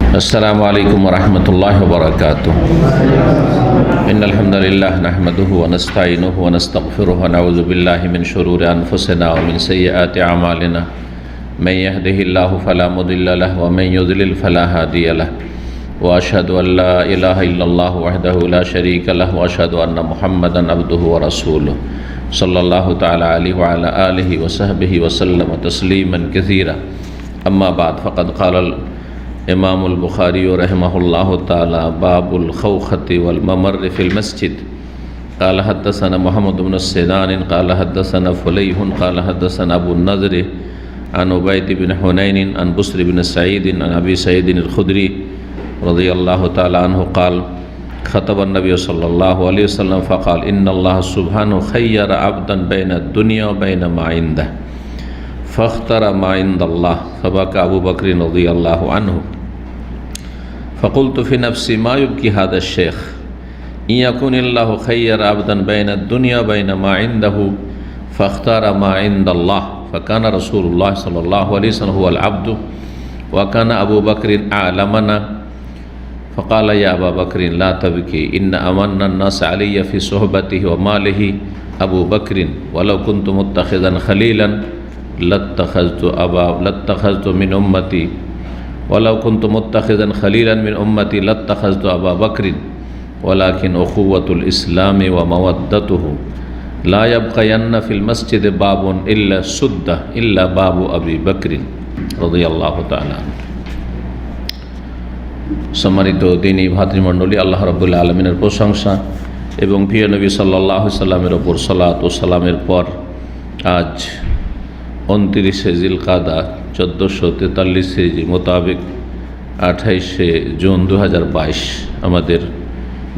अस्सलामु अलैकुम वरहमतुल्लाहि वबरकातुह। इन्नल हम्दुलिल्लाह नहमदुहु व नस्तईनुहु व नस्तगफिरुहु व नऊज़ु बिल्लाहि मिन शुरूरि अनफुसिना व मिन सय्यिआति अमालिना मन यहदिहिल्लाहु फला मुदिल्ल लहु व मन युद्लिल फला हादिय लहु व अशहदु अन ला इलाहा इल्लल्लाहु वहदहु ला शरीका लहु व अशहदु अन्ना मुहम्मदन अब्दुहु व रसूलुहु सल्लल्लाहु तआला अलैहि व अला आलिहि व सहबिहि व सल्लम तस्लीमन कसीरा। अम्मा बाद फ़क़द क़ालल इमामुल बुखारी रहमहुल्लाहु ताला बाबुल खौखति वल ममर्र फिल मस्जिद क़ाल हद्दसना मुहम्मद इब्न सिनान क़ाल हद्दसना फुलैहुन क़ाल हद्दसना अबू नज़र अन उबैद बिन हुनैन अन बुस्र बिन सईद अन अबी सईद अल खुदरी रज़ियल्लाहु ताला अन्हु क़ाल ख़तबन नबी सल्लल्लाहु अलैहि वसल्लम फ़क़ाल इन्नल्लाह सुब्हानहु ख़य्यरा अब्दन बैन दुनिया व बैन मा इंदह फ़ख्तरा मा इंदल्लाह फ़बका अबू बकर रज़ियल्लाहु अन्हु फ़क़ुल्तु फ़ी नफ़्सी मा युब्की हाज़ा शेख इन यकुनिल्लाहु ख़य्यरा अब्दन बैन दुनिया व बैन मा इंदहु फ़ख्तरा मा इंदल्लाह फ़कान रसूलुल्लाह सल्लल्लाहु अलैहि वसल्लम हुवल अब्दु व कान अबू बकर आलमना फ़क़ाल या अबा बकर ला तबकी इन्न अमन्ना अन्नास अलैया फ़ी सुहबतिही व मालिही अबू बकर वलौ कुन्तु मुत्तख़िज़न ख़लीलन लत्तख़ज़्तु मिन उम्मती वलौ कुन्तु मुत्तख़िज़न ख़लीलन मिन उम्मती लत्तख़ज़्तु अबा बकर वलाकिन उख़ुव्वतुल इस्लाम व मवद्दतुहु ला यब्क़यन्न फ़िल मस्जिद बाबुन इल्ला सुद्दा इल्ला बाबु अबी बकर रज़ियल्लाहु ताला। सम्मानित दीनी भातृमंडলী, আল্লাহ রাব্বুল আলামিনের প্রশংসা এবং প্রিয় নবী সাল্লাল্লাহু আলাইহি সাল্লামের ওপর সালাত ও সালামের পর আজ 29 জিলকাদা 1443 হিজরি মোতাবেক 28 জুন 2022 আমাদের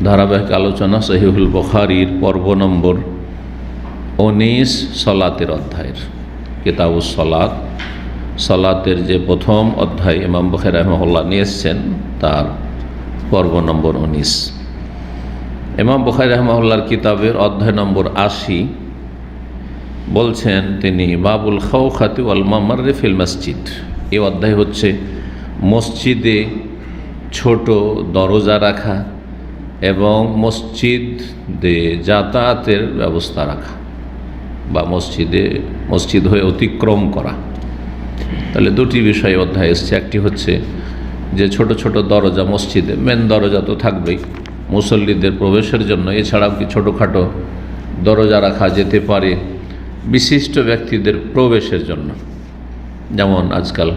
ধারাবাহিক আলোচনা সহিহুল বুখারীর পর্ব নম্বর 19 সলাতের অধ্যায়ের কিতাবুস সলাত। সলাতের যে প্রথম অধ্যায় ইমাম বুখারী রাহিমাহুল্লাহ নিয়ে এসেছেন তার পর্ব নম্বর 19। ইমাম বুখারী রাহিমাহুল্লাহর কিতাবের অধ্যায় নম্বর 80 বলছেন তিনি বাবুল খাওখাতি ওয়াল মামারর ফিল মসজিদ। এই অধ্যায় হচ্ছে মসজিদে ছোট দরজা রাখা এবং মসজিদে যাতায়াতের ব্যবস্থা রাখা বা মসজিদ হয়ে অতিক্রম করা। তাহলে দুটি বিষয় অধ্যায় এসছে। একটি হচ্ছে যে ছোট ছোট দরজা মসজিদে, মেন দরজা তো থাকবেই মুসল্লিদের প্রবেশের জন্য, এছাড়াও কি ছোটোখাটো দরজা রাখা যেতে পারে বিশিষ্ট ব্যক্তিদের প্রবেশের জন্য। যেমন আজকাল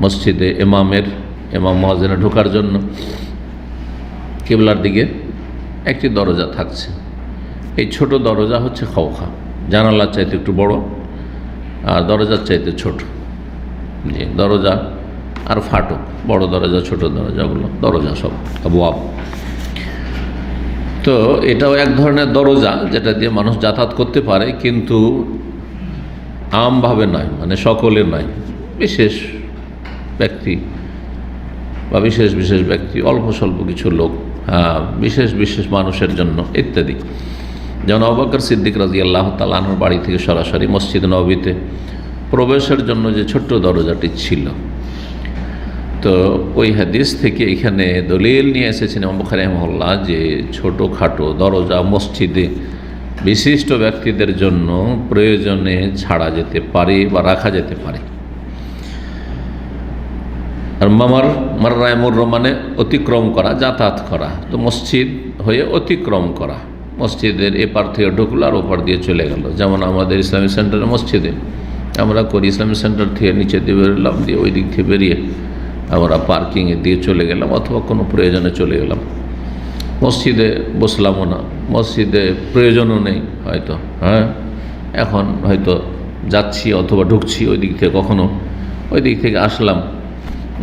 মসজিদে ইমাম মুয়াজ্জিনে ঢোকার জন্য কিবলার দিকে একটি দরজা থাকছে। এই ছোট দরজা হচ্ছে খাওখা, জানালার চাইতে একটু বড় আর দরজার চাইতে ছোট। যে দরজা আর ফাটক, বড় দরজা ছোট দরজাগুলো দরজা সব আবওয়াব। তো এটাও এক ধরনের দরজা যেটা দিয়ে মানুষ যাতায়াত করতে পারে, কিন্তু আমভাবে নয়, মানে সকলে নয়, বিশেষ ব্যক্তি বা বিশেষ বিশেষ ব্যক্তি, অল্প স্বল্প কিছু লোক, বিশেষ মানুষের জন্য ইত্যাদি। যেমন আবু বকর সিদ্দিক রাদিয়াল্লাহু তাআলা আনহুর বাড়ি থেকে সরাসরি মসজিদ নববীতে প্রবেশের জন্য যে ছোট্ট দরজাটি ছিল, তো ওই হাদিস থেকে এখানে দলিল নিয়ে এসেছেন ইমাম বুখারী রাহিমাহুল্লাহ যে ছোটোখাটো দরজা মসজিদে বিশিষ্ট ব্যক্তিদের জন্য প্রয়োজনে ছাড়া যেতে পারে বা রাখা যেতে পারে। আর মাররা ইয়ামুরু মানে অতিক্রম করা, যাতায়াত করা। তো মসজিদ হয়ে অতিক্রম করা, মসজিদের এপার থেকে ঢুকলো আর ওপার দিয়ে চলে গেল। যেমন আমাদের ইসলামিক সেন্টারের মসজিদে আমরা করি, ইসলামিক সেন্টার থেকে নিচে দিয়ে বেরোলাম, দিয়ে ওই দিক থেকে বেরিয়ে আমরা পার্কিংয়ে দিয়ে চলে গেলাম অথবা কোনো প্রয়োজনে চলে গেলাম। মসজিদে বসলামও না, মসজিদে প্রয়োজনও নেই হয়তো, এখন হয়তো যাচ্ছি অথবা ঢুকছি ওই দিক থেকে, কখনো ওই দিক থেকে আসলাম,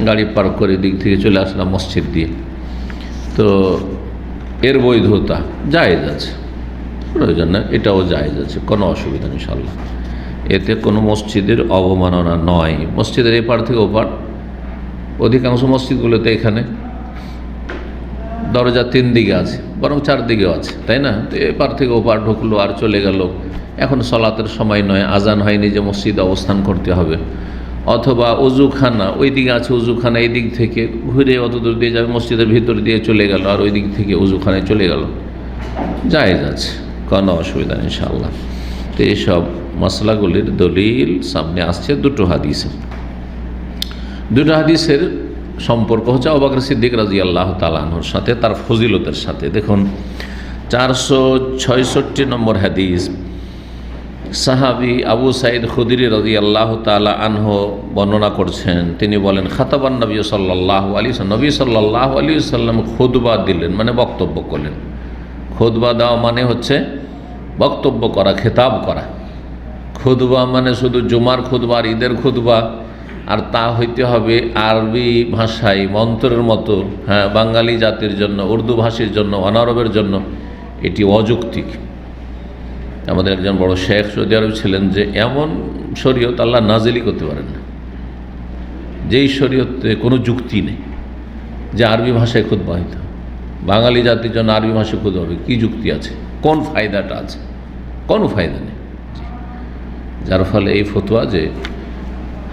গাড়ি পার্ক করে দিক থেকে চলে আসলাম মসজিদ দিয়ে। তো এর বৈধতা জায়েজ আছে, প্রয়োজন না, এটাও জায়েজ আছে, কোনো অসুবিধা নেই ইনশাআল্লাহ। এতে কোনো মসজিদের অবমাননা নয়। মসজিদের এপার থেকে ওপার, অধিকাংশ মসজিদগুলোতে এখানে দরজা 3 দিকে আছে, বরং 4 দিকেও আছে, তাই না? তো এপার থেকে ওপার ঢুকলো আর চলে গেল। এখন সলাতের সময় নয়, আজান হয়নি যে মসজিদে অবস্থান করতে হবে, অথবা অজুখানা ওই দিকে আছে, অজুখানা এই দিক থেকে ঘুরে অত দূর দিয়ে যাবে, মসজিদের ভিতর দিয়ে চলে গেল আর ওই দিক থেকে অজুখানায় চলে গেল, জায়েজ আছে, কোনো অসুবিধা নেই ইনশাআল্লাহ। তো এইসব মশলাগুলির দলিল সামনে আসছে দুটো হাদিসের সম্পর্ক হচ্ছে আবু বকর সিদ্দিক রাদিয়াল্লাহু তাআলা আনহুর সাথে, তার ফজিলতের সাথে। দেখুন 466 নম্বর হাদিস, সাহাবী আবু সাঈদ খুদরি রাদিয়াল্লাহু তাআলা আনহু বর্ণনা করছেন। তিনি বলেন, খাতাবান নবী সাল্লাল্লাহু আলাইহি ওয়াসাল্লাম, নবী সাল্লাল্লাহু আলাইহি ওয়াসাল্লাম খুতবা দিলেন, মানে বক্তব্য করলেন। খুতবা দেওয়া মানে হচ্ছে বক্তব্য করা, খেতাব করা। খুতবা মানে শুধু জুমার খুতবা আর ঈদের খুতবা, আর তা হইতে হবে আরবি ভাষায় মন্ত্রের মতো, হ্যাঁ, বাঙালি জাতির জন্য, উর্দু ভাষীর জন্য, অনারবের জন্য, এটি অযৌক্তিক। আমাদের একজন বড় শেখ সৌদি আরব ছিলেন, যে এমন শরীয়ত আল্লাহ নাজিলই করতে পারেন না, যেই শরীয়তে কোনো যুক্তি নেই যে আরবি ভাষায় খুতবা হইতে হবে, বাঙালি জাতির জন্য আরবি ভাষায় খুতবা হবে, কী যুক্তি আছে, কোন ফায়দাটা আছে? কোনো ফায়দা নেই। যার ফলে এই ফতোয়া, যে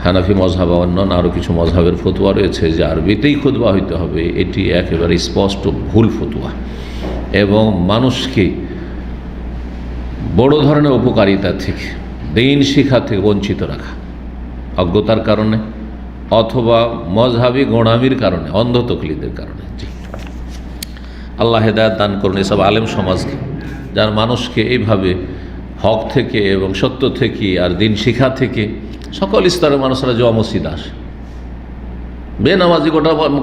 হানাফি মজহাব অন্যান্য আরও কিছু মজহাবের ফতোয়া রয়েছে যে আরবিতেই খুতবা হইতে হবে, এটি একেবারে স্পষ্ট ভুল ফতোয়া এবং মানুষকে বড় ধরনের উপকারিতা থেকে, দ্বীন শিক্ষা থেকে বঞ্চিত রাখা, অজ্ঞতার কারণে অথবা মজহাবি গোঁড়ামির কারণে, অন্ধ তকলিদের কারণে। জি, আল্লাহ হেদায়েত দান করুন এসব আলেম সমাজকে, যার মানুষকে এইভাবে হক থেকে এবং সত্য থেকে আর দ্বীন শিক্ষা থেকে সকল স্তরের মানুষরা জমা মসজিদ আসে। বেনামাজি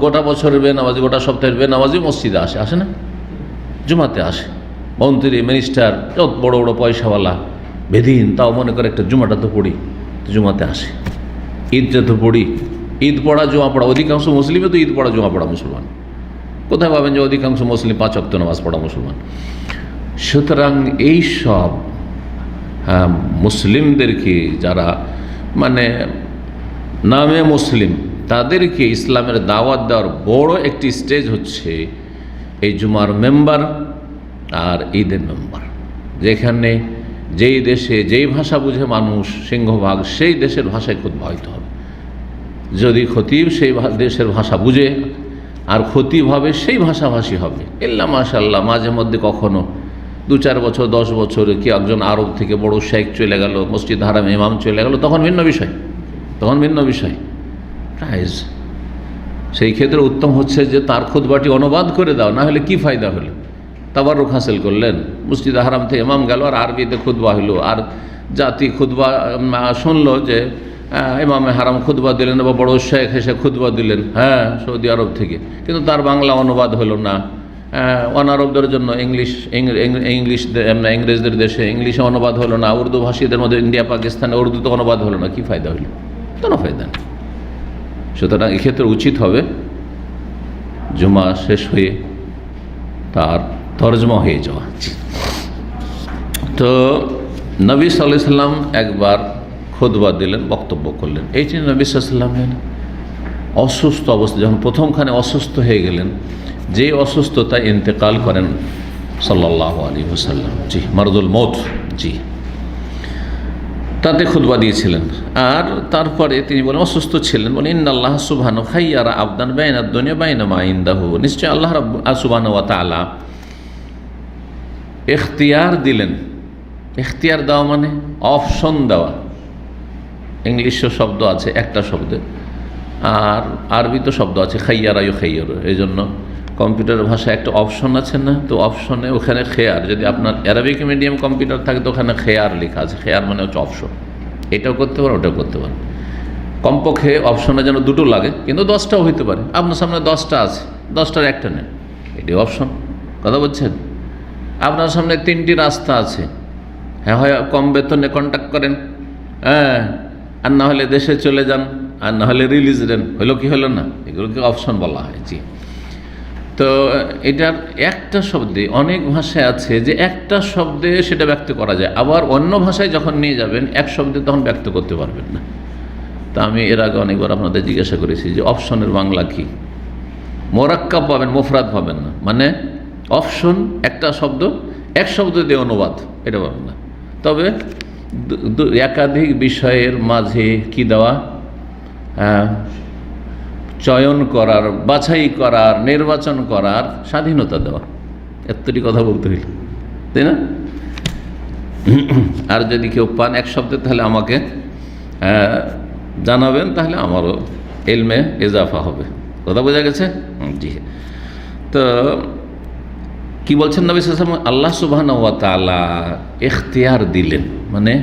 গোটা বছরের বেনামাজি, গোটা সপ্তাহের বেনামাজি মসজিদে আসে না? জুমাতে আসে। মন্ত্রী, মিনিস্টার, যত বড় বড় পয়সাওয়ালা বেদিন, তাও মনে করে একটা জুমাটা তো পড়ি, জুমাতে আসে। ঈদটা তো পড়ি, ঈদ পড়া জুমা পড়া, অধিকাংশ মুসলিমে তো ঈদ পড়া জুমা পড়া মুসলমান। কোথায় পাবেন যে অধিকাংশ মুসলিম 5 ওয়াক্ত নামাজ পড়া মুসলমান? সুতরাং এই সব মুসলিমদেরকে, যারা মানে নামে মুসলিম, তাদেরকে ইসলামের দাওয়াত দেওয়ার বড় একটি স্টেজ হচ্ছে এই জুমার মেম্বার আর ঈদের মেম্বার। যেখানে যেই দেশে যেই ভাষা বুঝে মানুষ সিংহভাগ, সেই দেশের ভাষায় খুতবা হইতে হবে। যদি খতিব সেই দেশের ভাষা বুঝে আর খতিব হবে সেই ভাষাভাষী হবে, ইল্লা মাশাআল্লাহ মাঝে মধ্যে কখনো 2-4 বছর 10 বছরে কি একজন আরব থেকে বড় শেখ চলে গেল, মসজিদ হারামে ইমাম চলে গেল, তখন ভিন্ন বিষয় প্রাইজ। সেই ক্ষেত্রে উত্তম হচ্ছে যে তার খুতবাটি অনুবাদ করে দাও, না হলে কি ফায়দা হলো? তাবাররুক হাসিল করলেন, মসজিদ হারাম থেকে ইমাম গেল আর আরবিতে খুতবা হইল, আর জাতি খুতবা শুনলো যে ইমামে হারাম খুতবা দিলেন বা বড় শেখ এসে খুতবা দিলেন, হ্যাঁ, সৌদি আরব থেকে, কিন্তু তার বাংলা অনুবাদ হলো না। অনারবদের জন্য ইংরেজদের দেশে ইংলিশে অনুবাদ হলো না, উর্দু ভাষীদের মধ্যে ইন্ডিয়া পাকিস্তানে উর্দুতে অনুবাদ হলো না, কি ফায়দা হইল? কোনো ফায়দা নেই। সুতরাং এক্ষেত্রে উচিত হবে জুমা শেষ হয়ে তার তরজমা হয়ে যাওয়া। তো নবী সাল্লাল্লাহু আলাইহি সাল্লাম একবার খুতবা দিলেন, বক্তব্য করলেন। এই যে নবী সাল্লাল্লাহু আলাইহি সাল্লাম অসুস্থ অবস্থা, যখন প্রথমখানে অসুস্থ হয়ে গেলেন, যে অসুস্থতায় ইন্তেকাল করেন সাল্লাল্লাহু আলাইহি ওয়াসাল্লাম, জি, মারদুল মৌত, জি, তাতে খুতবা দিয়েছিলেন। আর তারপরে তিনি বলেন, অসুস্থ ছিলেন, বলেন ইন্নাল্লাহ সুবহানাহু খায়্যারা আবদান বাইনাদ দুনিয়া বাইনা মা ইনদাহু, নিশ্চয় আল্লাহ সুবহানাহু ওয়া তাআলা ইখতিয়ার দিলেন। ইখতিয়ার দেওয়া মানে অপশন দেওয়া। ইংলিশে শব্দ আছে একটা শব্দে, আর আরবিতে শব্দ আছে খাইয়ারা ইউখাইয়ারু। এই জন্য কম্পিউটার ভাষায় একটা অপশন আছে না, তো অপশনে ওখানে খেয়ার, যদি আপনার অ্যারাবিক মিডিয়াম কম্পিউটার থাকে তো ওখানে খেয়ার লেখা আছে। খেয়ার মানে হচ্ছে অপশন, এটাও করতে পারে ওটাও করতে পারে। কমপক্ষে অপশনে যেন দুটো লাগে, কিন্তু 10টাও হইতে পারে। আপনার সামনে 10টা আছে, 10টার একটা নেন, এটি অপশন। কথা বলছেন? আপনার সামনে 3টি রাস্তা আছে, হ্যাঁ, হয় কম বেতনে কন্ট্যাক্ট করেন, হ্যাঁ, আর না হলে দেশে চলে যান, আর না হলে রিলিজ দেন। হলো কি হলো না, এগুলোকে অপশন বলা হয়। জি, তো এটার একটা শব্দে, অনেক ভাষায় আছে যে একটা শব্দে সেটা ব্যক্ত করা যায়, আবার অন্য ভাষায় যখন নিয়ে যাবেন এক শব্দে তখন ব্যক্ত করতে পারবেন না। তা আমি এর আগে অনেকবার আপনাদের জিজ্ঞাসা করেছি যে অপশনের বাংলা কি? মোরাক্কাব পাবেন, মুফরাদ পাবেন না। মানে অপশন একটা শব্দ, এক শব্দ দিয়ে অনুবাদ, এটা পাবেন না। তবে একাধিক বিষয়ের মাঝে কি দেওয়া, চয়ন করার, বাছাই করার, নির্বাচন করার স্বাধীনতা দেওয়া। এতটি কথা বলতে হইল, তাই না? আর যদি কেউ পান এক শব্দে তাহলে আমাকে জানাবেন, তাহলে আমারও ইলমে ইজাফা হবে। কথা বোঝা গেছে? জি। তো কি বলছেন নবী সাল্লাল্লাহু আলাইহি ওয়াসাল্লাম? আল্লাহ সুবহানাহু ওয়া তাআলা ইখতিয়ার দিলেন, মানে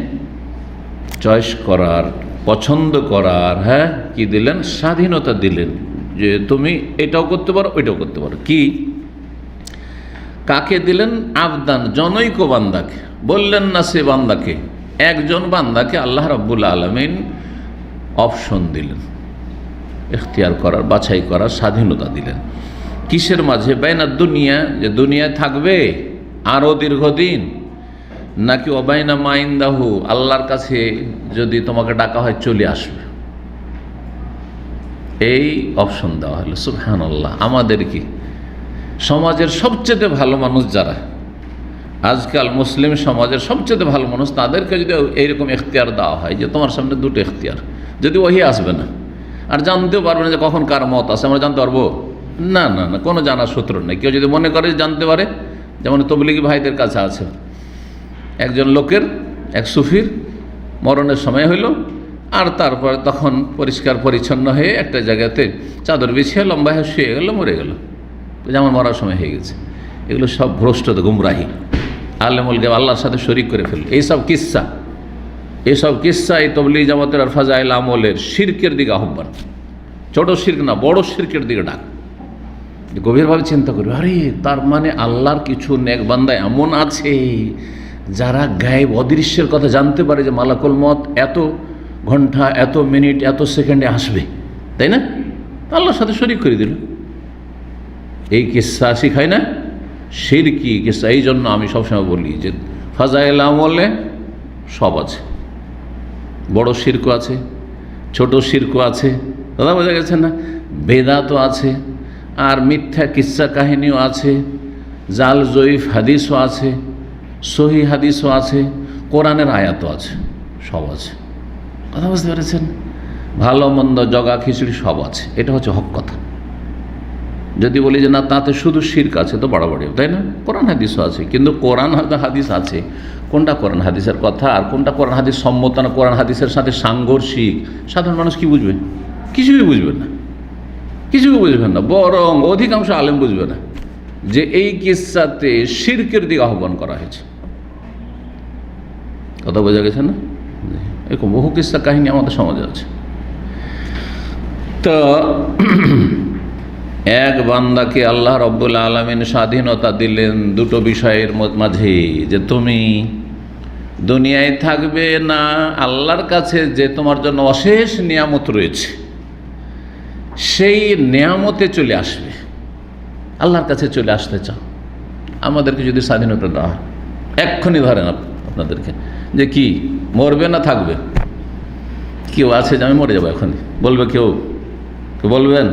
চয়েস করার, পছন্দ করার, কি দিলেন? স্বাধীনতা দিলেন, যে তুমি এটাও করতে পারো, ওইটাও করতে পারো। কি, কাকে দিলেন? আবদান, জনৈক বান্দাকে। বললেন না সে বান্দাকে, একজন বান্দাকে আল্লাহ রাব্বুল আলামিন অপশন দিলেন, ইখতিয়ার করার, বাছাই করার স্বাধীনতা দিলেন। কিসের মাঝে? বাইনা দুনিয়া, যে দুনিয়ায় থাকবে আরও দীর্ঘদিন, নাকি অবাইনা মাইন্দাহু, আল্লাহর কাছে যদি তোমাকে ডাকা হয় চলে আসবে। এই অপশন দেওয়া হলো। সুবহানাল্লাহ। আমাদের কি সমাজের সবচেয়ে ভালো মানুষ যারা, আজকাল মুসলিম সমাজের সবচেয়ে ভালো মানুষ, তাদেরকে যদি এইরকম এখতিয়ার দেওয়া হয় যে তোমার সামনে দুটো এখতিয়ার, যদি ওহি আসবে না আর জানতেও পারবে না যে কখন কার মত আছে, আমরা জানতে পারবো না? না না, কোনো জানার সূত্র নেই। কেউ যদি মনে করে জানতে পারে, যেমন তবলিগি ভাইদের কাছে আছে, একজন লোকের, এক সুফির মরণের সময় হইল, আর তারপরে তখন পরিষ্কার পরিচ্ছন্ন হয়ে একটা জায়গাতে চাদর বিছিয়ে লম্বা হয়ে শুয়ে গেল, মরে গেল, যেমন মরার সময় হয়ে গেছে। এগুলো সব ভ্রষ্টতা, গুমরাহি, আলেমুল গায়ব, আল্লাহর সাথে শরীক করে ফেলল। এইসব কিস্সা এই তবলিগ জামাতের আর ফাজাইল আমলের শিরকের দিকে আহ্বান। ছোট শিরক না, বড় শিরকের দিকে ডাক। গভীরভাবে চিন্তা করবে, আরে তার মানে আল্লাহর কিছু নেক বান্দা এমন আছে যারা গায়েব, অদৃশ্যের কথা জানতে পারে, যে মালাকুল মত এত ঘন্টা, এত মিনিট, এত সেকেন্ডে আসবে, তাই না? আল্লাহর সাথে শরীক করে দিল। এই কিস্সা শিখায় না, শিরকি কিস্সা। এই জন্য আমি সবসময় বলি যে ফাজাইল আমলে সব আছে, বড় শিরকও আছে, ছোট শিরকও আছে। দাদা বোঝা গেছে না? বেদাতও আছে, আর মিথ্যা কিস্সা কাহিনীও আছে, জাল জয়ীফ হাদিসও আছে, সহি হাদিসও আছে, কোরআনের আয়াতও আছে, সব আছে। কথা বুঝতে পেরেছেন? ভালো মন্দ, জগা খিচুড়ি সব আছে। এটা হচ্ছে হক কথা। যদি বলি যে না, তাতে শুধু শিরক আছে, তো বাড়াবাড়ি, তাই না? কোরআন হাদিসও আছে, কিন্তু কোরআন হাদিস আছে, কোনটা কোরআন হাদিসের কথা আর কোনটা কোরআন হাদিস সম্মত না, কোরআন হাদিসের সাথে সাংঘর্ষিক, সাধারণ মানুষ কি বুঝবে? কিছুই বুঝবেন না, কিছুই বুঝবেন না। বরং অধিকাংশ আলেম বুঝবে না যে এই কিস্সাতে শিরকের দিকে আহ্বান করা হয়েছে। কথা বোঝা গেছে না? এরকম বহু কিস্সা কাহিনী আমাদের সমাজে আছে। তো এক বান্দাকে আল্লাহ রাব্বুল আলামিন স্বাধীনতা দিলেন দুটো বিষয়ের মাঝে, যে তুমি দুনিয়ায় থাকবে না, আল্লাহর কাছে যে তোমার জন্য অশেষ নিয়ামত রয়েছে, সেই নিয়ামতে চলে আসবে। আল্লাহর কাছে চলে আসতে চাও, আমাদেরকে যদি স্বাধীনতা দেওয়া হয়, এক্ষুনি ধরেন আপনাদেরকে, যে কি মরবে না থাকবে? কেউ আছে যে আমি মরে যাবো এখনই? বলবে কেউ? বলবেন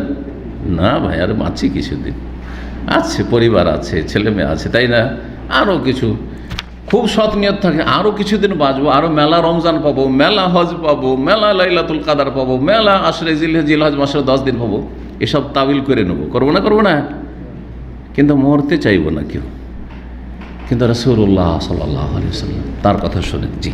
না ভাই, আর বাঁচি কিছুদিন, আছে পরিবার আছে, ছেলে মেয়ে আছে, তাই না? আরও কিছু খুব সৎ নিয়ত থাকে, আরও কিছুদিন বাঁচবো, আরও মেলা রমজান পাবো, মেলা হজ পাবো, মেলা লাইলাতুল কাদার পাবো, মেলা আশরে জিলহজ মাসের 10 দিন পাবো। এসব তাবিল করে নেবো, করবো না? কিন্তু মরতে চাইবো না কেউ। কিন্তু রাসূলুল্লাহ সাল্লাল্লাহু আলাইহি ওয়াসাল্লাম তার কথা শোনেন। জি,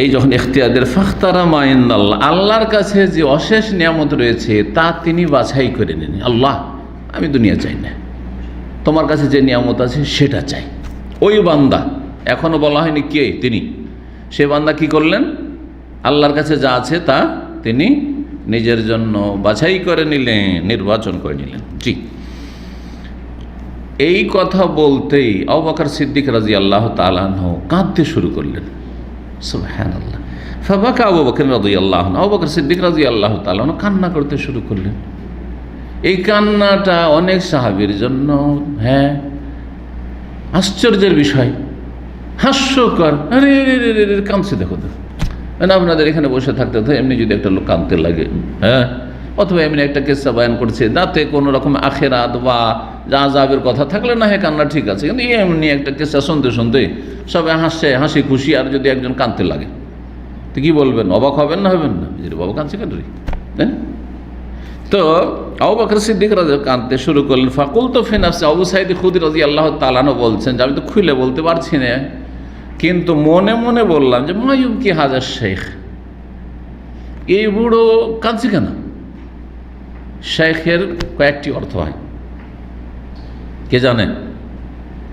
এই যখন ইখতিয়াদের ফাখতারা মা ইনদাল্লাহ, আল্লাহর কাছে যে অশেষ নিয়ামত রয়েছে তা তিনি বাছাই করে নেন। আল্লাহ, আমি দুনিয়া চাই না, তোমার কাছে যে নিয়ামত আছে সেটা চাই। ওই বান্দা, এখনো বলা হয়নি কে তিনি, সে বান্দা কি করলেন? আল্লাহর কাছে যা আছে তা তিনি নিজের জন্য বাছাই করে নিলেন, নির্বাচন করে নিলেন। জি, এই কথা বলতেই আবু বকর সিদ্দিক রাদিয়াল্লাহু তাআলা আনহু কাঁদতে শুরু করলেন। সুবহানাল্লাহ। ফাবাকা আবু বকর রাদিয়াল্লাহু আনহু, আবু বকর সিদ্দিক রাদিয়াল্লাহু তাআলা আনহু কান্না করতে শুরু করলেন। এই কান্নাটা অনেক সাহাবীর জন্য আশ্চর্যের বিষয়, হাস্যকর। আরে কাঁদছে, দেখো তো, আপনাদের এখানে বসে থাকতে তো এমনি যদি একটা লোক কাঁদতে লাগে, অথবা এমনি একটা কিস্সা বয়ান করছে, যাতে কোনো রকম আখেরাত বা আযাবের কথা থাকলে না কান্না ঠিক আছে, কিন্তু এমনি একটা কিস্সা শুনতে শুনতে সবাই হাসছে, হাসি খুশি, আর যদি একজন কাঁদতে লাগে, তো কি বলবেন, অবাক হবেন না হবেন না? বাবা কাঁদছে কেন রে, তাই না? তো আবু বকর সিদ্দিক রাদিয়াল্লাহু কাঁদতে শুরু করলেন। ফাকুলতু ফি নাফসি, আবু সাঈদ খুদরি রাদিয়াল্লাহু তাআলা আনহু বলছেন যে আমি তো খুলে বলতে পারছি না, কিন্তু মনে মনে বললাম যে মায়ুব কি হাজার শেখ, এই বুড়ো কাঁদছে কেন? শেখের কয়েকটি অর্থ হয়, কে জানে?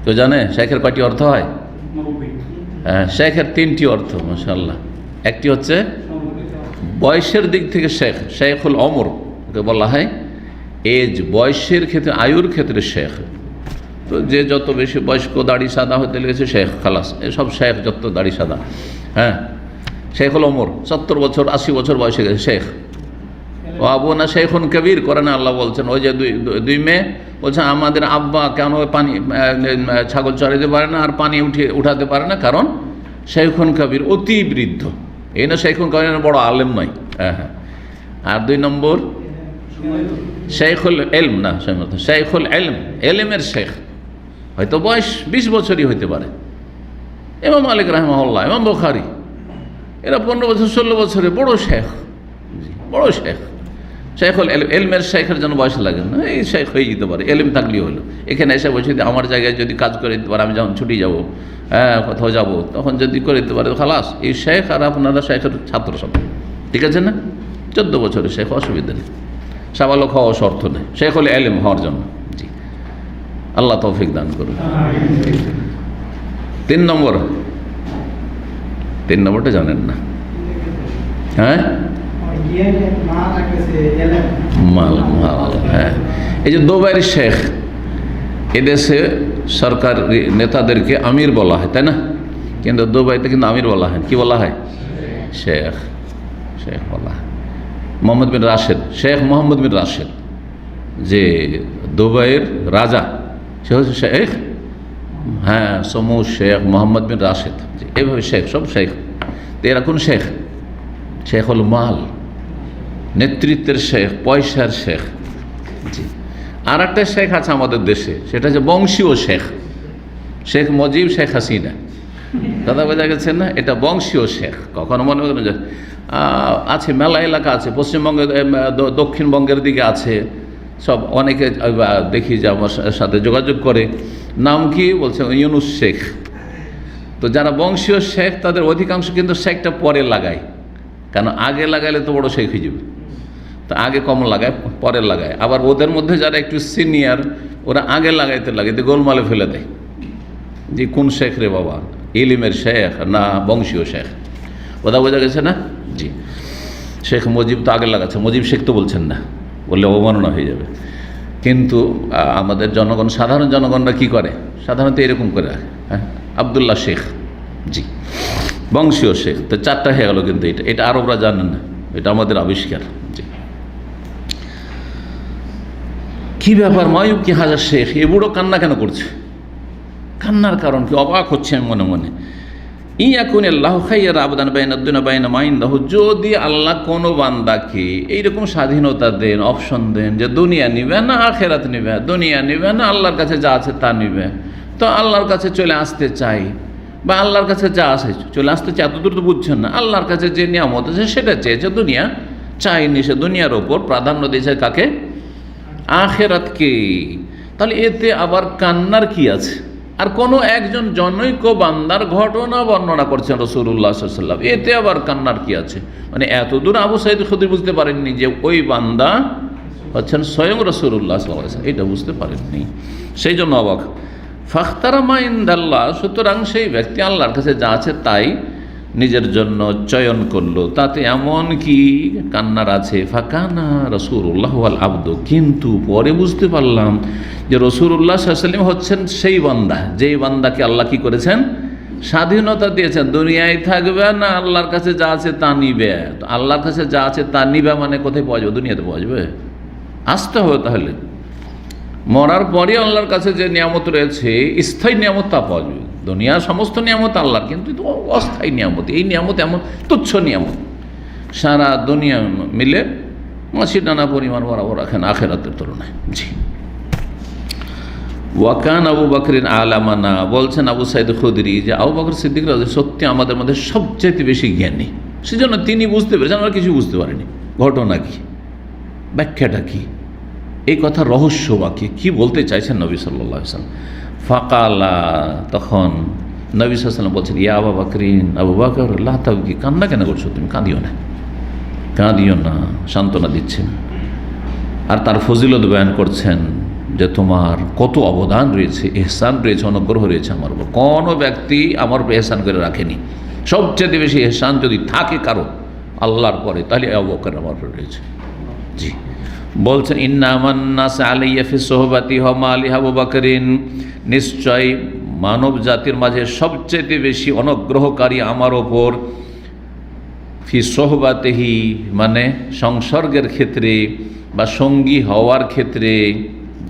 কেউ জানে শেখের কয়টি অর্থ হয়? হ্যাঁ, শেখের তিনটি অর্থ মাশাআল্লাহ। একটি হচ্ছে বয়সের দিক থেকে শেখ, শেখুল ওমর ওকে বলা হয়। এজ, বয়সের ক্ষেত্রে, আয়ুর ক্ষেত্রে শেখ। তো যে যত বেশি বয়স্ক, দাড়ি সাদা হতে লেগেছে শেখ, খালাস, এসব শেখ যত দাড়ি সাদা। হ্যাঁ, শেখুল ওমর 70 বছর 80 বছর বয়সে গেছে শেখ। ও আবু না শেখুন কবির, কোরআনে আল্লাহ বলছেন, ওই যে দুই মেয়ে বলছেন আমাদের আব্বা কেন পানি ছাগল চড়াইতে পারে না আর পানি উঠাতে পারে না, কারণ শেখুন কবির, অতি বৃদ্ধ। এই না শেখুন কবির বড় আলেম নয়। হ্যাঁ হ্যাঁ। আর 2 নম্বর শেখুল এলম, না শেখুল এলম, এলেমের শেখ, হয়তো বয়স 20 বছরই হইতে পারে। ইমাম মালিক রাহিমাহুল্লাহ, ইমাম বুখারী, এরা 15 বছর 16 বছরে বড় শেখ, বড় শেখ। শেখুল এলমের শেখের জন্য বয়স লাগে না, এই শেখ হয়ে যেতে পারে, এলম থাকলেই হলো। এখানে এসে বসে আমার জায়গায় যদি কাজ করে দিতে পারে, আমি যখন ছুটি যাব, হ্যাঁ কোথাও যাব, তখন যদি করে দিতে পারে খালাস, এই শেখ। আর আপনারা শেখের ছাত্র সব, ঠিক আছে না? 14 বছরের শেখ, অসুবিধা নেই, সাবালক হওয়া শর্ত নেই, শেখুল এলম হওয়ার জন্য। জি, আল্লাহ তৌফিক দান করুন। 3 নম্বরটা জানেন না? হ্যাঁ, মাল, হ্যাঁ। এই যে দুবাইয়ের শেখ, এদেশে সরকার নেতাদেরকে আমির বলা হয়, তাই না? কিন্তু দুবাইতে কিন্তু আমির বলা হয়, কি বলা হয়? শেখ, শেখ বলা হয়। মোহাম্মদ বিন রাশেদ, শেখ মোহাম্মদ বিন রাশেদ, যে দুবাইয়ের রাজা, সে হচ্ছে শেখ, হ্যাঁ, সমু শেখ মোহাম্মদ বিন রাশেদ। এইভাবে শেখ, সব শেখ। তো এরা কোন শেখ? শেখ হল মাল, নেতৃত্বের শেখ, পয়সার শেখ। জি। আর একটা শেখ আছে আমাদের দেশে, সেটা হচ্ছে বংশীয় শেখ, শেখ মুজিব, শেখ হাসিনা, কথা বোঝা গেছে না? এটা বংশীয় শেখ। কখনো মনে করেন যে আছে, মেলা এলাকা আছে, পশ্চিমবঙ্গে, দক্ষিণবঙ্গের দিকে আছে, সব অনেকে দেখি যে আমার সাথে যোগাযোগ করে, নাম কি বলছে? ইউনুস শেখ। তো যারা বংশীয় শেখ তাদের অধিকাংশ কিন্তু শেখটা পরে লাগায়, কেন আগে লাগাইলে তো বড় শেখ হয়ে যাবে, তো আগে কম লাগায়, পরে লাগায়। আবার ওদের মধ্যে যারা একটু সিনিয়র, ওরা আগে লাগাইতে লাগে, গোলমালে ফেলে দেয় যে কোন শেখ রে বাবা, ইলিমের শেখ না বংশীয় শেখ, কথা বোঝা গেছে না? জি। শেখ মুজিব তো আগে লাগাচ্ছে, মুজিব শেখ তো বলছেন না, বললে অবমাননা হয়ে যাবে। কিন্তু আমাদের জনগণ, সাধারণ জনগণরা কি করে? সাধারণত এরকম করে, হ্যাঁ, আবদুল্লাহ শেখ, জি, বংশীয় শেখ। তো 4টা হয়ে গেল, কিন্তু এটা আরবরা জানেন না, এটা আমাদের আবিষ্কার। জি। কি ব্যাপার, মায়ুব কি হাজার শেখ, এ বুড়ো কান্না কেন করছে? কান্নার কারণ কি? অবাক হচ্ছে আমি মনে মনে। ইয়াকুনিল্লাহু খাইরা আবদান বাইনাদ দুনিয়া বাইনা মা ইনদাহু, যদি আল্লাহ কোনো বান্দাকে এইরকম স্বাধীনতা দেন, অপশন দেন যে দুনিয়া নিবে না আখেরাত নিবে, দুনিয়া নিবে না আল্লাহর কাছে যা আছে তা নিবে, তো আল্লাহর কাছে চলে আসতে চাই, বা আল্লাহর কাছে যা আছে চলে আসতে চাই, এতদূর তো বুঝছেন না। আল্লাহর কাছে যে নিয়ামত আছে সেটা চেয়েছে, দুনিয়া চাইনি, সে দুনিয়ার ওপর প্রাধান্য দিয়েছে কাকে? আখেরাতকে। তাহলে এতে আবার কান্নার কি আছে? আর কোনো একজন জনৈক বান্দার ঘটনা বর্ণনা করছেন রাসূলুল্লাহ সাল্লাল্লাহু আলাইহি ওয়াসাল্লাম, এতে আবার কান্নার কি আছে? মানে এতদূর আবু সাঈদ খুদরি বুঝতে পারেননি যে ওই বান্দা হচ্ছেন স্বয়ং রাসূলুল্লাহ সাল্লাল্লাহু আলাইহি ওয়াসাল্লাম, এটা বুঝতে পারেননি, সেই জন্য অবাক। ফাখতারা মা ইনদাল্লাহ, সুতরাং সেই ব্যক্তি আল্লাহর কাছে যা আছে তাই নিজের জন্য চয়ন করলো, তাতে এমন কি কান্নার আছে? ফাকানা রাসূলুল্লাহ ওয়াল আবদু, কিন্তু পরে বুঝতে পারলাম যে রাসূলুল্লাহ সাল্লাল্লাহু আলাইহি ওয়াসাল্লাম হচ্ছেন সেই বান্দা, যেই বান্দাকে আল্লাহ কি করেছেন? স্বাধীনতা দিয়েছেন, দুনিয়ায় থাকবে না আল্লাহর কাছে যা আছে তা নিবে। তো আল্লাহর কাছে যা আছে তা নিবে মানে কোথায় পাওয়া যাবে? দুনিয়াতে পাওয়া যাবে? আসতে হবে, তাহলে মরার পরে আল্লাহর কাছে যে নিয়ামত রয়েছে, স্থায়ী নিয়ামত, তা পাওয়া যাবে। দুনিয়ার সমস্ত নিয়ামত আল্লাহর, কিন্তু অস্থায়ী নিয়ামত, এই নিয়ামত এমন তুচ্ছ নিয়ামত, সারা দুনিয়া মিলে মাছি নানা পরিমাণ বরাবর রাখেন আখেরাতের তুলনায়। জি। ওয়াকান আবু বকরিন আলামানা, বলছেন আবু সাঈদ খুদরি যে আবু বকর সিদ্দিক রাদিয়াল্লাহু আনহু সত্যি আমাদের মধ্যে সবচেয়ে বেশি জ্ঞানী। সেজন্য তিনি বুঝতে পেরেছেন, আমরা কিছু বুঝতে পারিনি ঘটনা কি, ব্যাখ্যাটা কি, এই কথা রহস্য বাকি কি বলতে চাইছেন নবী সাল্লাল্লাহু আলাইহি ওয়াসাল্লাম। ফাকালা, তখন নবী সাল্লাল্লাহু আলাইহি ওয়াসাল্লাম বলছেন, ইয়া আবু বকরিন, আবু বকর লা তাবকি, কান্না কেন করছো তুমি, কাঁদিও না, কাঁদিও না, সান্ত্বনা দিচ্ছেন। আর তার ফজিলত বয়ান করছেন যে তোমার কত অবদান রয়েছে, ইহসান রয়েছে, অনুগ্রহ রয়েছে আমার উপর। কোনো ব্যক্তি আমার উপর ইহসান করে রাখেনি। সবচেয়ে বেশি ইহসান যদি থাকে কারো আল্লাহর পরে, তাহলে আবু বকর আমার উপর রয়েছে। জি, বলছেন ইন্না আমান্নাস আলাইয়া ফি সোহবাতি ওয়া মালি আবু বকরিন, নিশ্চয় মানব জাতির মাঝে সবচেয়ে বেশি অনুগ্রহকারী আমার ওপর, ফি সোহবাতিহি মানে সংসর্গের ক্ষেত্রে বা সঙ্গী হওয়ার ক্ষেত্রে,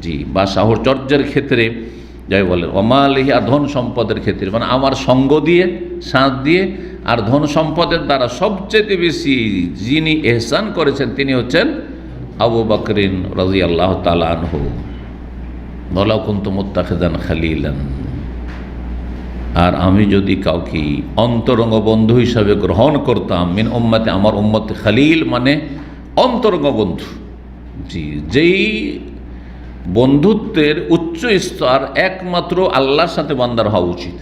জি, বা সাহচর্যের ক্ষেত্রে, যাই বলেন, অমালিহি আর ধন সম্পদের ক্ষেত্রে, মানে আমার সঙ্গ দিয়ে, সাথ দিয়ে আর ধন সম্পদের দ্বারা সবচেয়ে বেশি যিনি ইহসান করেছেন তিনি হচ্ছেন আবু বকরিন রাদিয়াল্লাহু তাআলা আনহু। ওয়ালাউ কুনতু মুত্তাখিযান খালিলান, আর আমি যদি কাউকে অন্তরঙ্গ বন্ধু হিসাবে গ্রহণ করতাম, মিন উম্মতে, আমার উম্মতে, খালিল মানে অন্তরঙ্গ বন্ধু। জি, যেই বন্ধুত্বের উচ্চ স্তর একমাত্র আল্লাহর সাথে বান্দার হওয়া উচিত।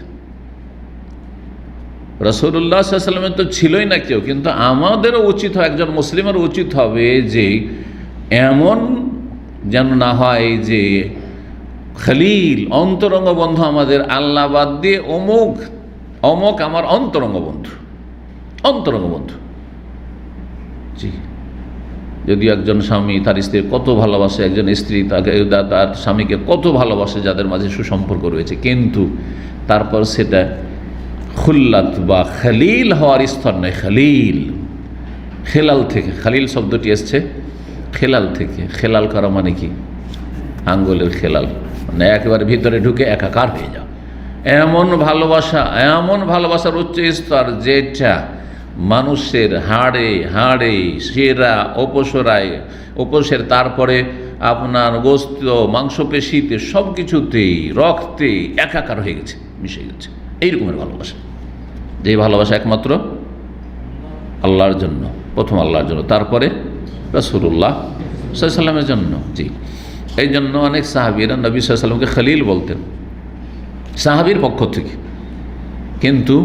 রাসূলুল্লাহ সাল্লাল্লাহু আলাইহি ওয়াসাল্লামের তো ছিলই না কেউ, কিন্তু আমাদেরও উচিত হয়, একজন মুসলিমের উচিত হবে যে এমন যেন না হয় যে খলিল অন্তরঙ্গ বন্ধু আমাদের আল্লাহ বাদ দিয়ে অমুক অমুক আমার অন্তরঙ্গ বন্ধু, অন্তরঙ্গ বন্ধু। জি, যদিও একজন স্বামী তার স্ত্রীর কত ভালোবাসে, একজন স্ত্রী তাকে তার স্বামীকে কত ভালোবাসে, যাদের মাঝে সুসম্পর্ক রয়েছে, কিন্তু তারপর সেটা খুল্লাত বা খলিল হওয়ার স্তর নয়। খলিল খেলাল থেকে, খালিল শব্দটি এসছে খেলাল থেকে। খেলাল করা মানে কি? আঙ্গুলের খেলাল, মানে একেবারে ভিতরে ঢুকে একাকার হয়ে যাও। এমন ভালোবাসা, এমন ভালোবাসার উচ্চ স্তর যেটা মানুষের হাড়ে হাড়ে, সেরা উপসরায় উপসের, তারপরে আপনার গোস্ত মাংসপেশিতে সব কিছুতেই, রক্তে একাকার হয়ে গেছে, মিশে গেছে। এইরকমের ভালোবাসা, যে ভালোবাসা একমাত্র আল্লাহর জন্য, প্রথম আল্লাহর জন্য, তারপরে রাসূলুল্লাহ সাল্লাল্লাহু আলাইহি ওয়াসাল্লামের জন্য। জি, এই জন্য অনেক সাহাবীরা নবী সাল্লাল্লাহু আলাইহি ওয়াসাল্লামকে খলিল বলতেন সাহাবীর পক্ষ থেকে, কিন্তু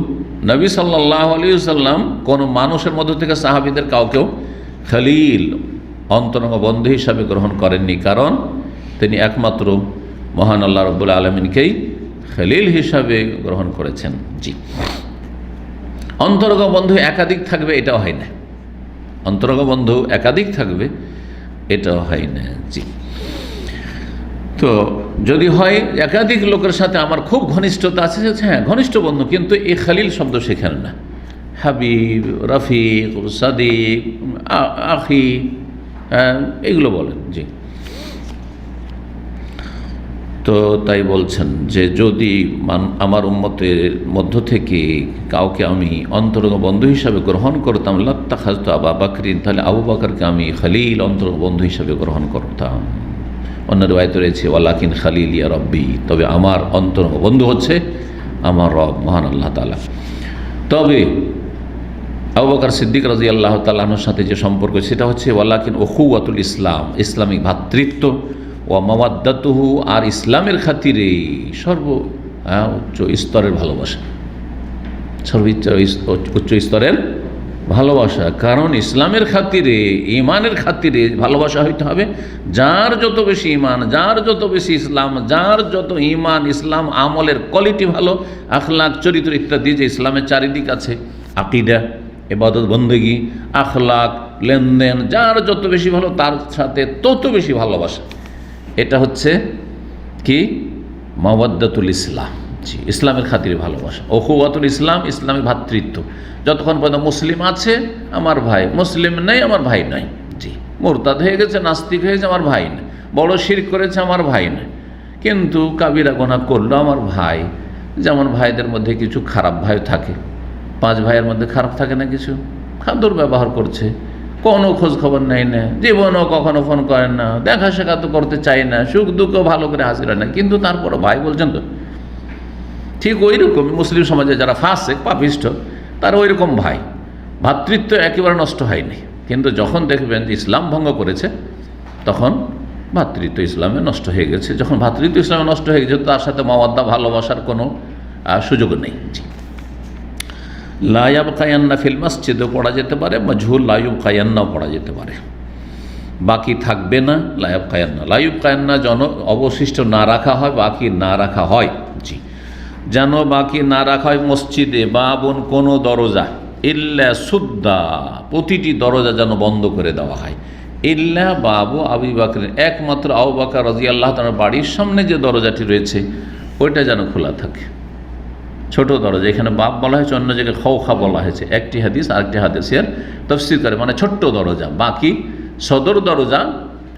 নবী সাল্লাল্লাহু আলাইহি ওয়াসাল্লাম কোনো মানুষের মধ্য থেকে সাহাবীদের কাউকেও খলিল অন্তরঙ্গ বন্ধু হিসাবে গ্রহণ করেননি, কারণ তিনি একমাত্র মহান আল্লাহ রাব্বুল আলামিনকেই খলিল হিসাবে গ্রহণ করেছেন। জি, অন্তরঙ্গ বন্ধু একাধিক থাকবে এটাও হয় না, অন্তরঙ্গ বন্ধু একাধিক থাকবে এটাও হয় না। জি, তো যদি হয় একাধিক লোকের সাথে আমার খুব ঘনিষ্ঠতা আছে, হ্যাঁ ঘনিষ্ঠ বন্ধু, কিন্তু এই খলিল শব্দ সেখানে না। হাবিব, রফিক, সাদিক, আখি, এগুলো বলেন। জি, তো তাই বলছেন যে যদি আমার উম্মতের মধ্য থেকে কাউকে আমি অন্তরঙ্গ বন্ধু হিসাবে গ্রহণ করতাম, লাত্তাখাযতু আবু বকরিন, তাহলে আবু বকরকে আমি খলিল অন্তরঙ্গ বন্ধু হিসাবে গ্রহণ করতাম। অন্য রিওয়ায়াতে রয়েছে ওয়ালাকিন খালিল ইয়া রব্বি, তবে আমার অন্তরঙ্গ বন্ধু হচ্ছে আমার রব মহান আল্লাহ তাআলা। তবে আবু বকর সিদ্দিক রাদিয়াল্লাহু তাআলা আনহুর সাথে যে সম্পর্ক সেটা হচ্ছে ওয়ালাকিন উখুওয়াতুল ইসলাম, ইসলামিক ভ্রাতৃত্ব, ওয়া মাওয়াদ্দাতুহু, আর ইসলামের খাতিরে উচ্চ স্তরের ভালোবাসা, সর্বোচ্চ উচ্চ স্তরের ভালোবাসা। কারণ ইসলামের খাতিরে, ইমানের খাতিরে ভালোবাসা হইতে হবে। যার যত বেশি ইমান, যার যত বেশি ইসলাম, যার যত ইমান, ইসলাম আমলের কোয়ালিটি ভালো, আখলাক, চরিত্র ইত্যাদি যে ইসলামের চারিদিক আছে, আকীদা, ইবাদত, বন্দেগী, আখলাক, লেনদেন, যার যত বেশি ভালো তার সাথে তত বেশি ভালোবাসা। এটা হচ্ছে কি? মাওয়াদ্দাতুল ইসলাম। জি, ইসলামের খাতিরে ভালোবাসা। উখুওয়াতুল ইসলাম, ইসলামী ভ্রাতৃত্ব। যতক্ষণ পর্যন্ত মুসলিম আছে আমার ভাই, মুসলিম নেই আমার ভাই নাই। জি, মুরতাদ হয়ে গেছে, নাস্তিক হয়েছে আমার ভাই না, বড় শিরক করেছে আমার ভাই না, কিন্তু কাবিরা গুনাহ করলো আমার ভাই। যেমন ভাইদের মধ্যে কিছু খারাপ ভাই থাকে, 5 ভাইয়ের মধ্যে খারাপ থাকে না, কিছু খাদ্যর ব্যবহার করছে, কোনো খোঁজ খবর নেয় না, জীবনও কখনো ফোন করেন না, দেখা সাক্ষাৎ করতে চায় না, সুখ দুঃখ ভালো করে হাজির হয় না, কিন্তু তারপরে ভাই বলছেন তো। ঠিক ওই রকম মুসলিম সমাজে যারা ফাসেক, পাপিষ্ঠ, তারা ওই রকম ভাই। ভ্রাতৃত্ব একেবারে নষ্ট হয়নি, কিন্তু যখন দেখবেন যে ইসলাম ভঙ্গ করেছে তখন ভ্রাতৃত্ব ইসলামে নষ্ট হয়ে গেছে। যখন ভ্রাতৃত্ব ইসলামে নষ্ট হয়ে গেছে তার সাথে মাওয়াদ্দা ভালোবাসার কোনো সুযোগ নেই। জি, লা ইয়াবকায়ান্না ফিল মসজিদেও পড়া যেতে পারে, মাজহুল লা ইউবকায়ান্নাও পড়া যেতে পারে। বাকি থাকবে না, লা ইয়াবকায়ান্না, লা ইউবকায়ান্না যেন অবশিষ্ট না রাখা হয়, বাকি না রাখা হয়। জি, যেন বাকি না রাখা হয় মসজিদে বাবুন কোনো দরজা, ইল্লা সুদ্দা, প্রতিটি দরজা যেন বন্ধ করে দেওয়া হয়। ইল্লা বাবু আবু বকর, একমাত্র আবু বকর রাদিয়াল্লাহু তাআলার বাড়ির সামনে যে দরজাটি রয়েছে ওইটা যেন খোলা থাকে। ছোট দরজা, এখানে বাপ বলা হয়েছে, অন্য জায়গায় খৌখা বলা হয়েছে। একটি হাদিস আরেকটি হাদিসের তাফসীর করে, মানে ছোট্ট দরজা। বাকি সদর দরজা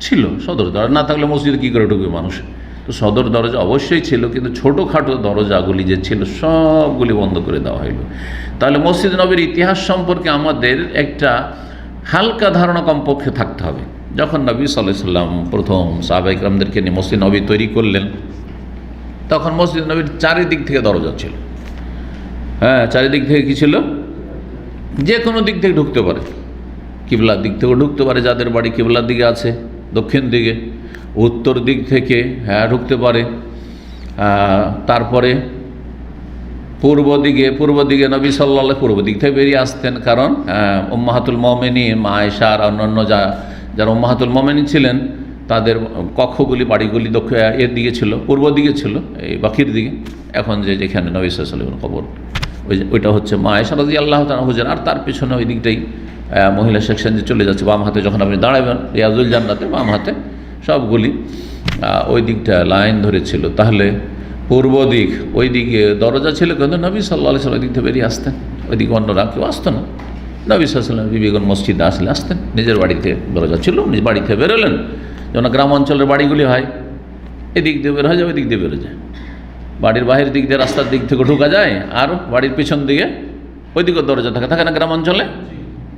ছিল, সদর দরজা না থাকলে মসজিদে কী করে ঢুকবে মানুষ? তো সদর দরজা অবশ্যই ছিল, কিন্তু ছোটোখাটো দরজাগুলি যে ছিল সবগুলি বন্ধ করে দেওয়া হইল। তাহলে মসজিদ নবীর ইতিহাস সম্পর্কে আমাদের একটা হালকা ধারণা কমপক্ষে থাকতে হবে। যখন নবী সাল্লাল্লাহু আলাইহি ওয়াসাল্লাম প্রথম সাহাবায়ে কেরামদেরকে নিয়ে মসজিদ নবী তৈরি করলেন, তখন মসজিদ নবীর চারিদিক থেকে দরজা ছিল। হ্যাঁ, চারিদিক থেকে কী ছিল? যে কোনো দিক থেকে ঢুকতে পারে, কিবলার দিক থেকেও ঢুকতে পারে, যাদের বাড়ি কিবলার দিকে আছে, দক্ষিণ দিকে, উত্তর দিক থেকে হ্যাঁ ঢুকতে পারে। তারপরে পূর্ব দিকে নবী সাল্লাল্লাহু পূর্ব দিক থেকে বেরিয়ে আসতেন, কারণ উম্মাহাতুল মুমিনিন মা আয়েশা আর অন্যান্য যারা উম্মাহাতুল মুমিনিন ছিলেন তাদের কক্ষগুলি, বাড়িগুলি এর দিকে ছিল, পূর্ব দিকে ছিল, এই বাকির দিকে। এখন যেখানে নবী সাল্লাল্লাহু আলাইহি ওয়াসাল্লামের কবর, ওইটা হচ্ছে মা আয়েশা রাদিয়াল্লাহু তাআলা হুজুর। আর তার পেছনে ওই দিকটাই মহিলা সেকশন যে চলে যাচ্ছে, বাম হাতে যখন আপনি দাঁড়াবেন রিয়াজুল জান্নাতে, বাম হাতে সবগুলি ওই দিকটা লাইন ধরেছিল। তাহলে পূর্ব দিক, ওই দিকে দরজা ছিল, কিন্তু নবী সাল্লাল্লাহু আলাইহি ওয়াসাল্লাম ওই দিক থেকে বেরিয়ে আসতেন, ওইদিকে অন্যরা কেউ আসতো না। নবী সাল্লাল্লাহু আলাইহি ওয়াসাল্লাম বিবিগণ মসজিদে আসতেন, নিজের বাড়িতে দরজা ছিল, নিজ বাড়ি থেকে বেরোলেন। যেমন গ্রাম অঞ্চলের বাড়িগুলি হয়, এদিক দিয়ে বের হয়ে যায়, ওই দিক দিয়ে বেরো যায়, বাড়ির বাহির দিক দিয়ে রাস্তার দিক থেকে ঢোকা যায়, আর বাড়ির পিছন দিকে ওই দিকে দরজা থাকে না গ্রাম অঞ্চলে?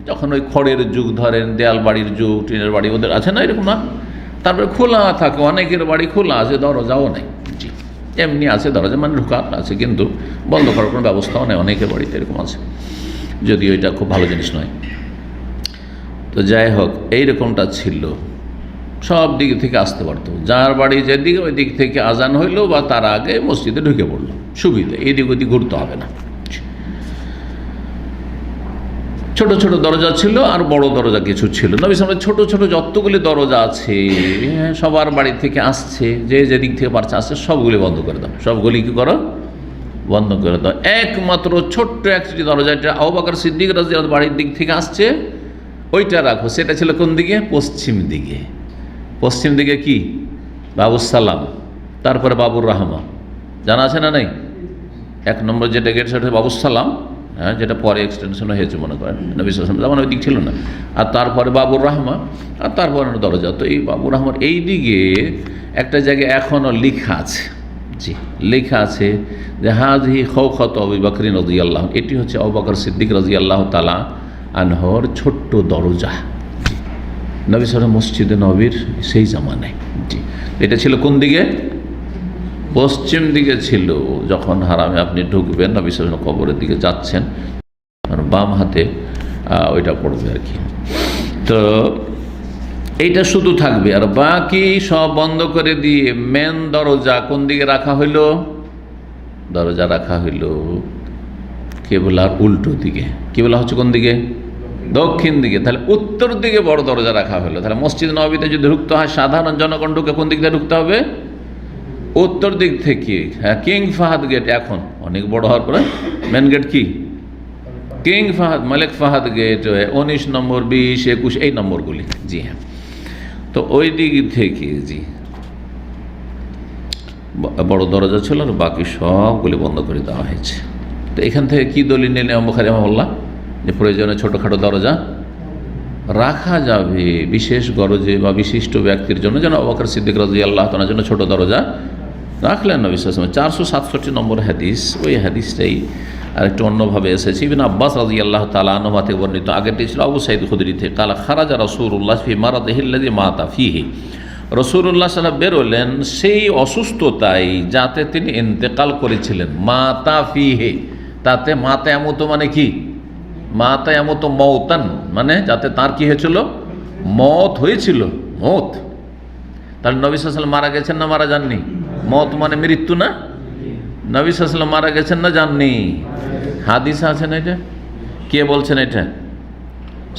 যখন ওই খড়ের যুগ ধরেন, দেয়াল বাড়ির যুগ, টিনের বাড়ি ওদের আছে না এরকম না? তারপরে খোলা থাকে, অনেকের বাড়ি খোলা আছে, দরজাও নেই। জি, এমনি আছে দরজা, মানে ঢোকার আছে, কিন্তু বন্ধ করার কোনো ব্যবস্থাও নেই, অনেকের বাড়িতে এরকম আছে, যদিও এটা খুব ভালো জিনিস নয়। তো যাই হোক, এইরকমটা ছিল, সব দিক থেকে আসতে পারতো, যার বাড়ি যেদিকে ওই দিক থেকে আজান হইলো বা তার আগে মসজিদে ঢুকে পড়লো, সুবিধা, এদিক ওদিক ঘুরতে হবে না। ছোট ছোট দরজা ছিল আর বড় দরজা কিছু ছিল। নবী সাল্লাল্লাহু আলাইহি ওয়াসাল্লাম ছোট ছোট যতগুলি দরজা আছে সবার বাড়ি থেকে আসছে, যে দিক থেকে পারছে আসছে, সবগুলি বন্ধ করে দাও, সবগুলি কি করো? বন্ধ করে দাও। একমাত্র ছোট্ট একটি দরজা, এটা আবু বকর সিদ্দিক রাদিয়াল্লাহু আনহু বাড়ির দিক থেকে আসছে, ওইটা রাখো। সেটা ছিল কোন দিকে? পশ্চিম দিকে। পশ্চিম দিকে কি? বাবুস সালাম, তারপরে বাবুর রাহমা, জানা আছে না নাই? এক নম্বর যেটা গেট সেটা বাবুস সালাম, হ্যাঁ, যেটা পরে এক্সটেনশন হয়েছে মনে করেন, নবী সাল্লাল্লাহু আলাইহি ওয়াসাল্লাম যেমন ওই দিক ছিল না। আর তারপরে বাবুর রাহমা, আর তারপরে দরজা। তো এই বাবুর রাহমার এই দিকে একটা জায়গায় এখনও লেখা আছে, জি, লেখা আছে যে হাযিহি খাওখাতু আবু বকর রাদিয়াল্লাহু, এটি হচ্ছে আবু বকর সিদ্দিক রাদিয়াল্লাহু তাআলা আনহুর ছোট্ট দরজা। জি, নবী সাল্লাল্লাহু মসজিদে নবীর সেই জামানায়। জি, এটা ছিল কোন দিকে? পশ্চিম দিকে ছিল। যখন হারামে আপনি ঢুকবেন, নবী সাল্লাল্লাহু আলাইহি ওয়াসাল্লাম কবরের দিকে যাচ্ছেন, আর বাম হাতে ওইটা পড়বে আর কি। তো এইটা শুধু থাকবে, আর বাকি সব বন্ধ করে দিয়ে মেন দরজা কোন দিকে রাখা হইল? দরজা রাখা হইল কেবলার উল্টো দিকে। কেবলা হচ্ছে কোন দিকে? দক্ষিণ দিকে। তাহলে উত্তর দিকে বড় দরজা রাখা হলো। তাহলে মসজিদ নববীতে যদি ঢুকতে হয়, সাধারণ জনগণ ঢুকে কোন দিক দিয়ে ঢুকতে হবে? উত্তর দিক থেকে। হ্যাঁ, কিং ফাহাদ গেট এখন অনেক বড় হওয়ার পরে মেন গেট কি? কিং ফাহাদ, মালিক ফাহাদ গেট, 19 নম্বর, 20, 21 এই নম্বরগুলি। জি হ্যাঁ, তো ওই দিক থেকে জি বড় দরজা ছিল, আর বাকি সবগুলি বন্ধ করে দেওয়া হয়েছে। তো এখান থেকে কি দলিল নিলেন ইমাম বুখারী রাহিমাহুল্লাহ? যে প্রয়োজনে ছোটোখাটো দরজা রাখা যাবে বিশেষ গরজে বা বিশিষ্ট ব্যক্তির জন্য, যেন আবু বকর সিদ্দিক রাদিয়াল্লাহু তাআলার জন্য ছোট দরজা রাখলেন নবী সাল্লাল্লাহু আলাইহি ওয়াসাল্লাম। 467 নম্বর হাদিস, ওই হাদিসটাই আরেকটু অন্যভাবে এসেছে। ইবনে আব্বাস রাদিয়াল্লাহু তাআলা আনহুমা থেকে বর্ণিত। আগেরটি ছিল আবু সাঈদ খুদরি থেকে, কালা খারাজা রাসূলুল্লাহ ফি মারাদিহি আল্লাযী মাতা ফীহি, রাসূলুল্লাহ সাল্লাল্লাহু আলাইহি ওয়াসাল্লাম বেরোলেন সেই অসুস্থতায় যাতে তিনি ইন্তেকাল করেছিলেন। মাতা ফীহি, তাতে মাতা এমত মানে কি? মাতা এমত মৌতান, মানে যাতে তার কি হয়েছিল, মত হয়েছিল, মত। তাহলে নবী সাল্লাল্লাহু আলাইহি ওয়াসাল্লাম মারা গেছেন না মারা যাননি? মত মানে মৃত্যু না? নবী সাল্লাল্লাহু আলাইহি ওয়াসাল্লাম মারা গেছেন না যাননি? হাদিসে আছে না এটা? কে বলছেন এটা?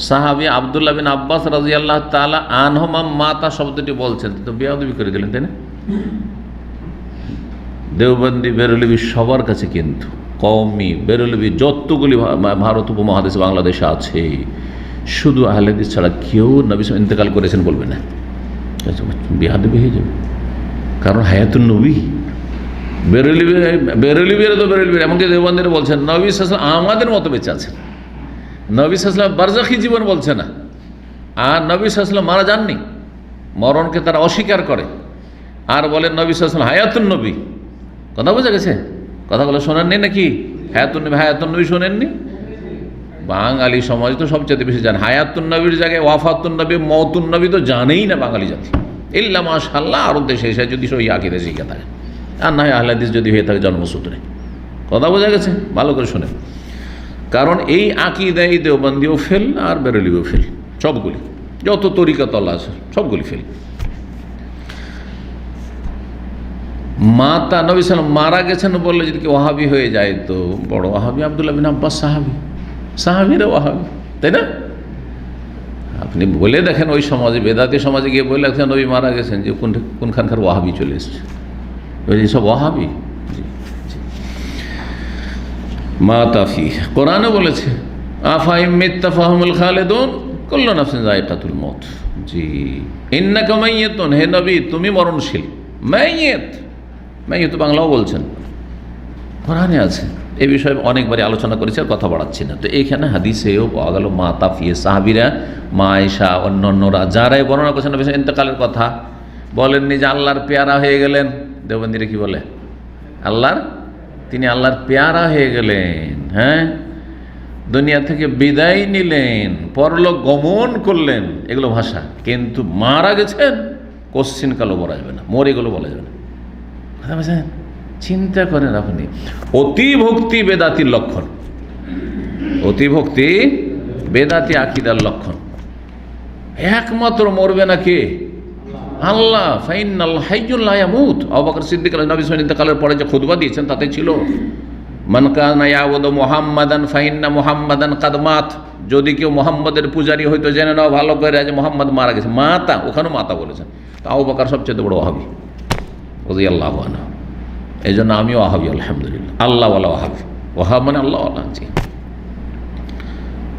সাহাবী আব্দুল্লাহ বিন আব্বাস রাদিয়াল্লাহু তাআলা আনহুমা মাতা শব্দটি বলছেন, তো বেয়াদবি করে গেলেন, তাই না? দেওবন্দি বেরলভী সবার কাছে, কিন্তু কওমি বেরলভী যতগুলি ভারত উপমহাদেশে বাংলাদেশে আছে, শুধু আহলে হাদিস ছাড়া কেউ নবী সাল্লাল্লাহু ইন্তেকাল করেছেন বলবে না। বেয়াদবি হয়ে যাবে, কারণ হায়াতুন নবী। বেরলভীর তো বেরলভীর, এমনকি দেওবন্দিরা বলছেন নবী সাল্লাল্লাহু আলাইহি ওয়াসাল্লাম আমাদের মতো বেঁচে আছেন। নবী সাল্লাল্লাহু আলাইহি ওয়াসাল্লাম বারজাখী জীবন বলছে না, আর নবী সাল্লাল্লাহু আলাইহি ওয়াসাল্লাম মারা যাননি, মরণকে তারা অস্বীকার করে, আর বলেন নবী সাল্লাল্লাহু আলাইহি ওয়াসাল্লাম হায়াতুন নবী। কথা বোঝা গেছে? কথাগুলো শোনেননি নাকি? হায়াতুন নবী, হায়াতুন নবী শোনেননি? বাঙালি সমাজ তো সবচেয়ে বেশি জানে। হায়াতুন নবীর জায়গায় ওয়াফাতুন নবী, মওতুন নবী তো জানেই না বাঙালি জাতি, ইল্লা মাশাআল্লাহ আরব দেশে এসে যদি সই আকিদা শিখে থাকে, আর না হয় আহলে হাদিস যদি হয়ে থাকে জন্মসূত্রে। কথা বোঝা গেছে? ভালো করে শোনেন, কারণ এই আকিদাই দেওবন্দিও ফেল আর বেরেলিও ফেল, সবগুলি যত তরিকা তলা আছে সবগুলি ফেল। মাতা নবী সাল্লাল্লাহু আলাইহি ওয়াসাল্লাম মারা গেছেন বললে যদি কি ওয়াহাবি হয়ে যায়, তো বড় ওয়াহাবি আব্দুল্লাহ বিন আব্বাস সাহাবি, সাহাবিরা ওয়াহাবি, তাই না? আপনি বলে দেখেন ওই সমাজে, বেদাতি সমাজে গিয়ে বলে দেখেন নবী মারা গেছেন, যে কোনখানকার ওয়াহাবি চলে এসছে, ওই সব ওয়াহাবি। মাতাফি কোরআনে বলেছে আফাইম মিত্তাফাহুমুল খালিদুন কুল্লু নাফসিন যায়কাতুল মউত। জি, ইন্নাকা মাইয়িতুন, হে নবী তুমি মরণশীল। মাইয়িত, মাইয়িত বাংলাও বলছেন, কোরআনে আছে। এই বিষয়ে অনেকবারই আলোচনা করেছি, আর কথা বাড়াচ্ছি না। তো এইখানে হাদিসেও পাওয়া গেল মাতাফি, সাহাবীরা, মা আয়েশা, অন্যান্যরা যারাই বর্ণনা করছেন নবী ইন্তেকালের কথা, বলেননি যে আল্লাহর পেয়ারা হয়ে গেলেন। দেওবন্দিরা কি বলে? তিনি আল্লাহর পেয়ারা হয়ে গেলেন, হ্যাঁ, দুনিয়া থেকে বিদায় নিলেন, পরলোক গমন করলেন, এগুলো ভাষা। কিন্তু মারা গেছেন কোশ্চিন কালো বলা যাবে না, মরে গেলো বলা যাবে না। কথা বলছেন? চিন্তা করেন আপনি, অতিভক্তি বেদাতির লক্ষণ, অতিভক্তি বেদাতি আকিদার লক্ষণ। একমাত্র মরবে না কে? আল্লাহ। ফাইনাল হাইয়ুল লা ইয়ামুত। আবু বকর সিদ্দিক নবী সাল্লাল্লাহু আলাইহি ওয়াসাল্লাম ইন্তেকালের পরে যে খুতবা দিয়েছেন তাতে ছিল মান কানা ইয়াবুদু মুহাম্মাদান ফাইন্না মুহাম্মাদান কাদ মাত। যদি কেউ মুহাম্মাদের পূজারী হইতো জেনে নাও ভালো করে যে মুহাম্মদ মারা গেছে। মাতা, ওখানেও মাতা বলেছেন। তো আবু বকর সবচেয়ে বড় ওয়াহাবী রাদিয়াল্লাহু আনহু। এই জন্য আমিও ওয়াহাবী, আলহামদুলিল্লাহ। আল্লাহওয়ালা ওয়াহাবী, ওয়াহাব মানে আল্লাহওয়ালা। জি,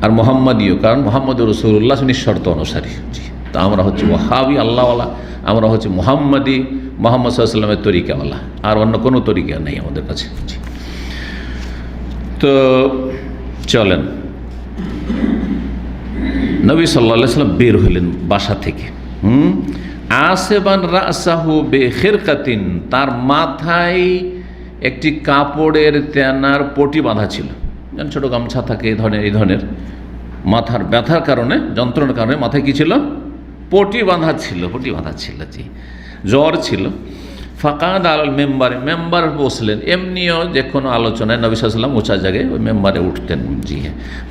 আর মোহাম্মদীয়, কারণ মোহাম্মদ রাসূলুল্লাহ নিঃশর্ত অনুসারী। জি, তা আমরা হচ্ছে ওয়াহাবী আল্লাহওয়ালা, আমরা হচ্ছে মুহাম্মদী, মুহাম্মদ সাল্লাল্লাহু আলাইহি ওয়াসাল্লামের তরিকাওয়ালা, আর অন্য কোনো তরিকা নেই আমাদের কাছে। জি, তো চলেন, নবী সাল্লাল্লাহু আলাইহি ওয়াসাল্লাম বের হলেন বাসা থেকে। আসেবান রাসাহু বেখিরকাতিন, তার মাথায় একটি কাপড়ের তেনার পটি বাঁধা ছিল। ছোট গামছা থাকে এই ধরনের। মাথার ব্যথার কারণে, যন্ত্রণার কারণে মাথায় কি ছিল? পটি বাঁধা ছিল, পটি বাঁধা ছিল। জি, জ্বর ছিল। ফাকাদ আল মেম্বারে, মেম্বারে বসলেন। এমনিও যে কোনো আলোচনায় নবী সাল্লাল্লাহু আলাইহি ওয়াসাল্লাম উঁচা জায়গায় ওই মেম্বারে উঠতেন। জি,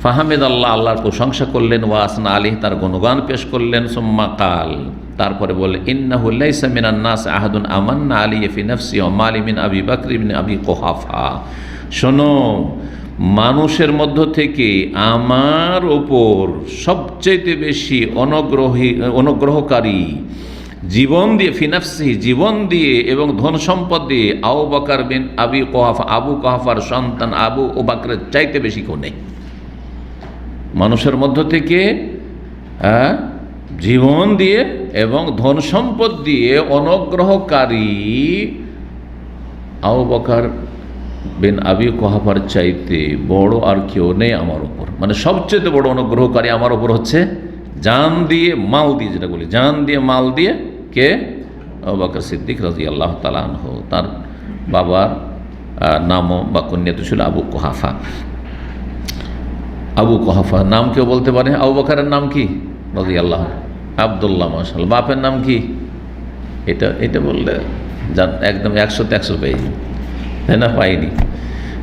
ফাহামিদ আল্লাহ, আল্লাহর প্রশংসা করলেন। ওয়াসনা আলী, তার গুণগান পেশ করলেন। সুম্মা কাল, তারপরে বলে ইন্নাহু লাইসা মিনান নাস আহাদুন আমান্না আলাইহি ফি নাফসি ওয়া মালি মিন আবি বকর ইবনে আবি কুহাফা। শোনো, মানুষের মধ্য থেকে আমার ওপর সবচেয়ে বেশি অনুগ্রহকারী জীবন দিয়ে, ফিনাফসি জীবন দিয়ে এবং ধন সম্পদ দিয়ে, আবু বকর বিন আবি কুহাফা, আবু কুহাফার সন্তান আবু বকরের চাইতে বেশি কেউ নেই। মানুষের মধ্য থেকে জীবন দিয়ে এবং ধন সম্পদ দিয়ে অনুগ্রহকারী আবু বকর বিন আবি কুহাফার চাইতে বড় আর কেউ নেই আমার উপর। মানে সবচেয়ে বড় অনুগ্রহকারী আমার উপর হচ্ছে জান দিয়ে মাল দিয়ে, যেটা বলি জান দিয়ে মাল দিয়ে, কে? আবু বকর সিদ্দিক রাদিয়াল্লাহু তাআলা আনহু। তার বাবার নামও বা কুনিয়াত ছিল আবু কুহাফা। আবু কুহাফা নাম কেউ বলতে পারে? আবু বকরের নাম কি? রাদিয়াল্লাহু আব্দুল্লাহ। মাশাআল্লাহ। বাপের নাম কি? এটা বললে একদম 100তে 100 পেয়ে, তাই না? পাইনি।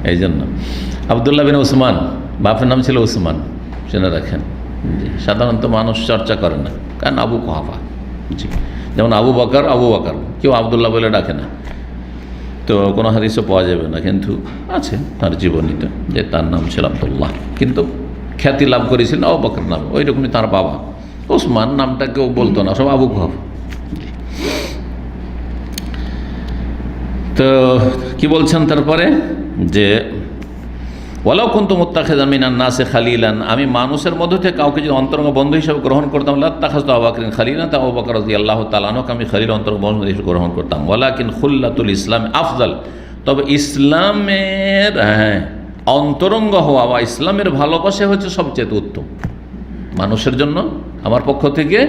এই জন্য আবদুল্লাহ বিন উসমান, বাপের নাম ছিল উসমান। শুনে রাখেন। জি, সাধারণত মানুষ চর্চা করে না, কারণ আবু কুহাফা। জি, যেমন আবু বকর, কেউ আবদুল্লাহ বলে ডাকে না, তো কোনো হাদিসও পাওয়া যাবে না, কিন্তু আছে তার জীবনীতে যে তার নাম ছিল আবদুল্লাহ, কিন্তু খ্যাতি লাভ করেছিলেন আবু বকর নাম। ওই রকমই তার বাবা ওসমান নামটা কেউ বলতো না, সব আবু কুহাফা। তো কি বলছেন তারপরে, যে ওয়ালাউ কুনতু মুত্তাখিযান মিনান নাসি খালিলান, আমি মানুষের মধ্য থেকে কাউকে যদি অন্তরঙ্গ বন্ধু হিসেবে গ্রহণ করতাম, লাত্তাখাযতু আবু বকরিন খালিলান, তা আবু বকর রাদিয়াল্লাহু তাআলা আনহুকে আমি খালিল অন্তরঙ্গ বন্ধু হিসেবে গ্রহণ করতাম। ওয়ালাকিন খুল্লাতুল ইসলাম আফজাল, তবে ইসলামের অন্তরঙ্গ হওয়া বা ইসলামের ভালোবাসা হচ্ছে সবচেয়ে উত্তম। মানুষের জন্য আমার পক্ষ থেকে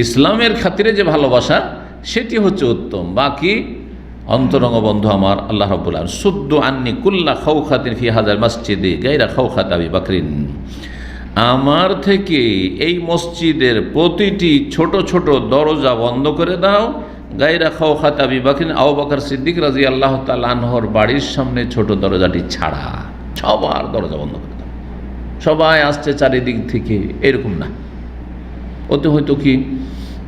ইসলামের খাতিরে যে ভালোবাসা সেটি হচ্ছে উত্তম। বাকি অন্তরঙ্গ বন্ধু আমার আল্লাহ রাব্বুল আলামিন। সুদ্দু আন্নি কুল্লা খাওখাতিন ফি হাযাল মসজিদে গায়রা খাওখাত আবি বকরিন, আমার থেকে এই মসজিদের প্রতিটি ছোট ছোট দরজা বন্ধ করে দাও, গায়রা খাওখাত আবি বকরিন, আবু বকর সিদ্দিক রাদিয়াল্লাহু তাআলা আনহুর বাড়ির সামনে ছোট দরজাটি ছাড়া সবার দরজা বন্ধ করে দাও। সবাই আসছে চারিদিক থেকে, এরকম না। ওতে হয়তো কি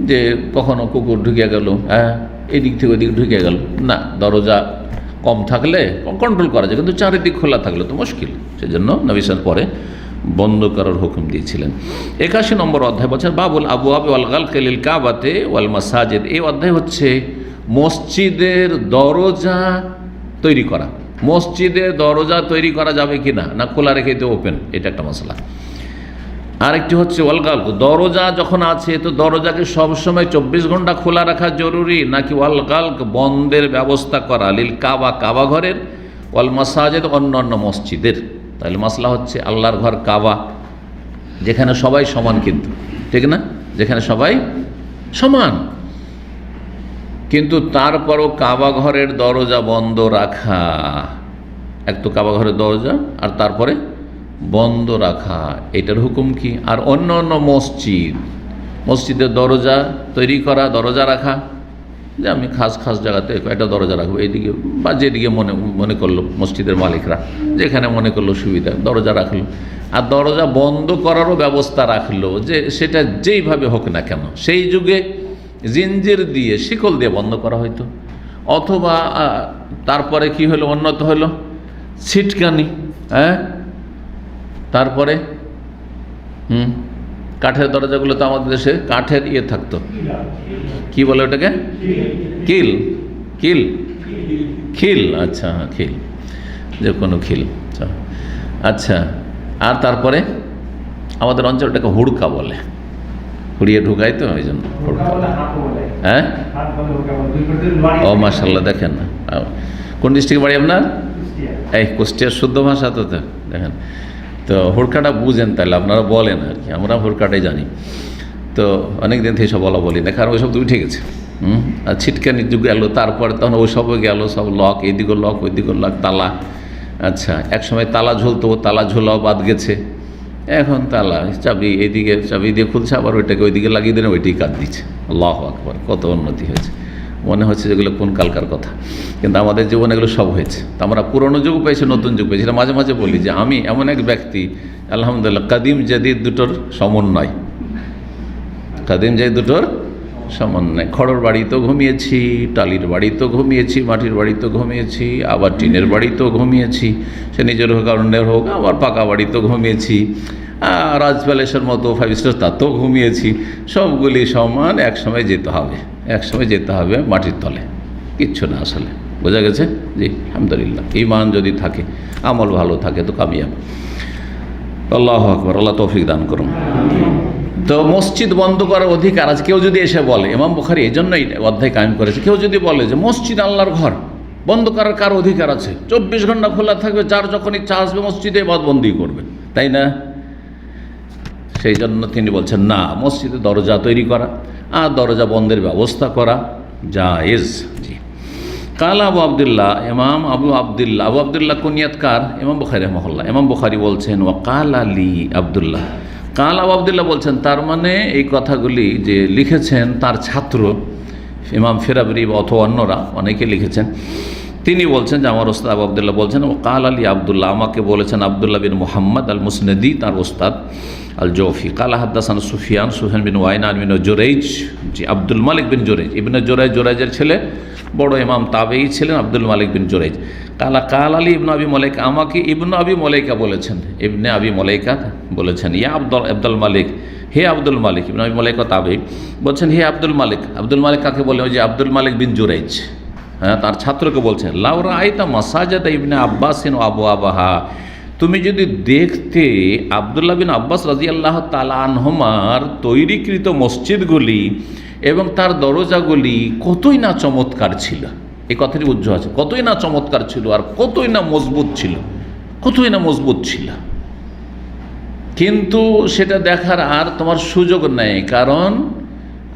যে কখনো কুকুর ঢুকে গেল, এদিক থেকে ওদিক ঢুকে গেল, না, দরজা কম থাকলে কন্ট্রোল করা যায়, কিন্তু চারিদিক খোলা থাকলে তো মুশকিল। সেজন্য নবী সাল্লাল্লাহু পরে বন্ধ করার হুকুম দিয়েছিলেন। 81 নম্বর অধ্যায় বলছেন বাবুল আবওয়াব ওয়াল গালকি লিল কাবাতে ওয়াল মাসাজিদ। এই অধ্যায় হচ্ছে মসজিদের দরজা তৈরি করা। মসজিদের দরজা তৈরি করা যাবে কি না, না খোলা রেখে দিতে ওপেন, এটা একটা মশলা। আরেকটি হচ্ছে ওয়াল গালক, দরজা যখন আছে তো দরজাকে সবসময় 24 ঘন্টা খোলা রাখা জরুরি, নাকি ওয়াল গালক বন্ধের ব্যবস্থা করা লিল কাবা, কাবা ঘরের, ওয়াল মাসাজিদ অন্যান্য মসজিদের। তাহলে মাসলা হচ্ছে আল্লাহর ঘর কাবা, যেখানে সবাই সমান, কিন্তু ঠিক না, যেখানে সবাই সমান, কিন্তু তারপরও কাবা ঘরের দরজা বন্ধ রাখা, এক তো কাবা ঘরের দরজা আর তারপরে বন্ধ রাখা, এটার হুকুম কি? আর অন্য অন্য মসজিদের দরজা তৈরি করা, দরজা রাখা, যে আমি খাস জায়গাতে একটা দরজা রাখবো এইদিকে, বা যেদিকে মনে করলো মসজিদের মালিকরা যেখানে মনে করলো সুবিধা দরজা রাখলো, আর দরজা বন্ধ করারও ব্যবস্থা রাখলো, যে সেটা যেইভাবে হোক না কেন। সেই যুগে জিঞ্জির দিয়ে, শিকল দিয়ে বন্ধ করা হয়তো, অথবা তারপরে কি হলো, উন্নত হলো ছিটকানি, তারপরে কাঠের দরজাগুলো তো আমাদের দেশে কাঠের থাকতো, কি বলে ওটাকে, খিল, আচ্ছা, খিল, যে কোনো খিল, আচ্ছা। আর তারপরে আমাদের অঞ্চলটাকে হুড়কা বলে, হুড়িয়ে ঢুকাই তো, ওই জন্য হুড়কা বলে। ও মাশাআল্লাহ, দেখেন না, কোন ডিস্ট্রিক্টে বাড়ি আপনার? এই কুষ্টিয়ার শুদ্ধ ভাষা তো দেখেন। তো হুড়কাটা বুঝেন, তাহলে আপনারা বলেন আর কি, আমরা হুড়কাটাই জানি। তো অনেক দিন থেকে সব বলি না, কারণ ওই সব তো উঠে গেছে। আর ছিটকানির যুগ গেল, তারপরে তখন ওই সব গেল, সব লক, এইদিকে লক, ওইদিকে লক, তালা। আচ্ছা, এক সময় তালা ঝুলতো, তালা ঝোলাও বাদ গেছে, এখন তালা চাবি এইদিকে চাবি দিয়ে খুলছে, আবার ওইটাকে ওইদিকে লাগিয়ে দিলে ওইটাই কাজ দিচ্ছে। আল্লাহু আকবার, কত উন্নতি হয়েছে। মনে হচ্ছে যেগুলো কোন কালকার কথা, কিন্তু আমাদের জীবনে এগুলো সব হয়েছে। তো আমরা পুরনো যুগ পেয়েছি, নতুন যুগ পেয়েছি। এটা মাঝে মাঝে বলি যে আমি এমন এক ব্যক্তি, আলহামদুলিল্লাহ, কাদিম জাদিদ দুটোর সমন্বয়, কাদিম জাদিদ দুটোর সমন্বয়। খড়ের বাড়িতেও ঘুমিয়েছি, টালির বাড়িতেও ঘুমিয়েছি, মাটির বাড়িতেও ঘুমিয়েছি, আবার টিনের বাড়িতেও ঘুমিয়েছি, সে নিজের হোক আর অন্যের হোক, আবার পাকা বাড়িতেও ঘুমিয়েছি, রাজ প্যালেসের মতো 5 স্টার তাতেও ঘুমিয়েছি। সবগুলি সমান, একসময় যেতে হবে মাটির তলে, কিচ্ছু না আসলে। বোঝা গেছে? জি, আলহামদুলিল্লাহ। ঈমান যদি থাকে, আমল ভালো থাকে তো কামিয়াব। আল্লাহু আকবার, আল্লাহ তৌফিক দান করুন। তো মসজিদ বন্ধ করার অধিকার আছে। কেউ যদি এসে বলে, ইমাম বুখারী এই জন্যই অধ্যায় কায়েম করেছে, কেউ যদি বলে যে মসজিদ আল্লাহর ঘর, বন্ধ করার কার অধিকার আছে? 24 ঘন্টা খোলা থাকবে, যার যখন ইচ্ছা আসবে মসজিদে ইবাদতবন্দি করবে, তাই না? সেই জন্য তিনি বলছেন না, মসজিদে দরজা তৈরি করা আর দরজা বন্ধের ব্যবস্থা করা জায়েজ। জি। কালা আবু আবদুল্লাহ, ইমাম আবু আবদুল্লাহ কুনিয়াতকার ইমাম বুখারী রাহিমাহুল্লাহ। ইমাম বুখারী বলছেন ওয়া কালা লি আবদুল্লাহ, কাল আবু আবদুল্লাহ বলছেন, তার মানে এই কথাগুলি যে লিখেছেন তার ছাত্র ইমাম ফিরাবরি অথবা অন্যরা অনেকে লিখেছেন, তিনি বলছেন যে আমার ওস্তাদ আবু আবদুল্লাহ বলছেন, ও কাল আলী আবদুল্লাহ, আমাকে বলেছেন আবদুল্লাহ বিন মুহাম্মদ আল মুসনদি, তার ওস্তাদ আল জৌফি। কালা হাদ্দাসান সুফিয়ান বিন ওয়াইনান বিন জুরাইজ, জি আব্দুল মালিক বিন জুরাইজ, ইবনে জুরাইজ, জুরাইজের ছেলে, বড় ইমাম তাবেঈ ছিলেন আব্দুল মালিক বিন জুরাইজ। কাল আলী ইবনে আবি মালাইকা, আমাকে ইবনে আবি মালাইকা বলেছেন, ইবনে আবি মালাইকা বলেছেন, ইয়া আব্দুল মালিক, হে আব্দুল মালিক। ইবনে আবি মালাইকা তাবেঈ বলছেন, হে আব্দুল মালিক। আব্দুল মালিক কাকে বলে? ওই যে আব্দুল মালিক বিন জুরাইজ, হ্যাঁ, তার ছাত্রকে বলছেন, লাউরা আইতা মাসাজাদা ইবনে আব্বাসিন আবু আবাহা, তুমি যদি দেখতে আব্দুল্লাহ বিন আব্বাস রাদিয়াল্লাহু তাআলা আনহুমার তৈরিকৃত মসজিদগুলি এবং তার দরজাগুলি কতই না চমৎকার ছিল। এই কথাটি উজ্জ্ব আছে, কতই না চমৎকার ছিল আর কতই না মজবুত ছিল, কতই না মজবুত ছিল। কিন্তু সেটা দেখার আর তোমার সুযোগ নেই, কারণ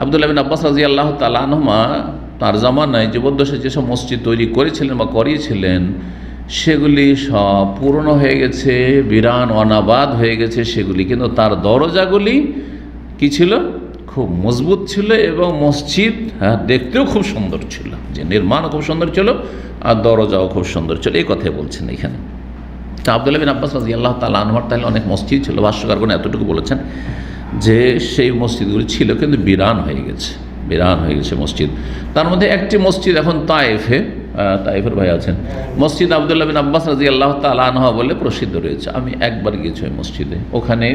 আব্দুল্লাহ বিন আব্বাস রাদিয়াল্লাহু তাআলা আনহুমা তার জামানায় জীবদ্দশায় যেসব মসজিদ তৈরি করেছিলেন বা করিয়েছিলেন, সেগুলি সব পুরনো হয়ে গেছে, বিরান অনাবাদ হয়ে গেছে সেগুলি, কিন্তু তার দরজাগুলি কি ছিল? খুব মজবুত ছিল এবং মসজিদ, হ্যাঁ, দেখতেও খুব সুন্দর ছিল, যে নির্মাণও খুব সুন্দর ছিল আর দরজাও খুব সুন্দর ছিল, এই কথাই বলছেন এখানে। তা আব্দুল্লাহ বিন আব্বাস রাদিয়াল্লাহু তাআলা আনহুর তাহলে অনেক মসজিদ ছিল, ভাষ্যকারগণ এতটুকু বলেছেন যে সেই মসজিদগুলি ছিল কিন্তু বিরান হয়ে গেছে, বিরান হয়ে গেছে মসজিদ। তার মধ্যে একটি মসজিদ এখন তায়েফে, তায়েফের ভাই আছেন, মসজিদ আব্দুল্লাহ বিন আব্বাস রাদিয়াল্লাহু তাআলা আনহু বলে প্রসিদ্ধ রয়েছে। আমি একবার গিয়েছি ওই মসজিদে, ওখানে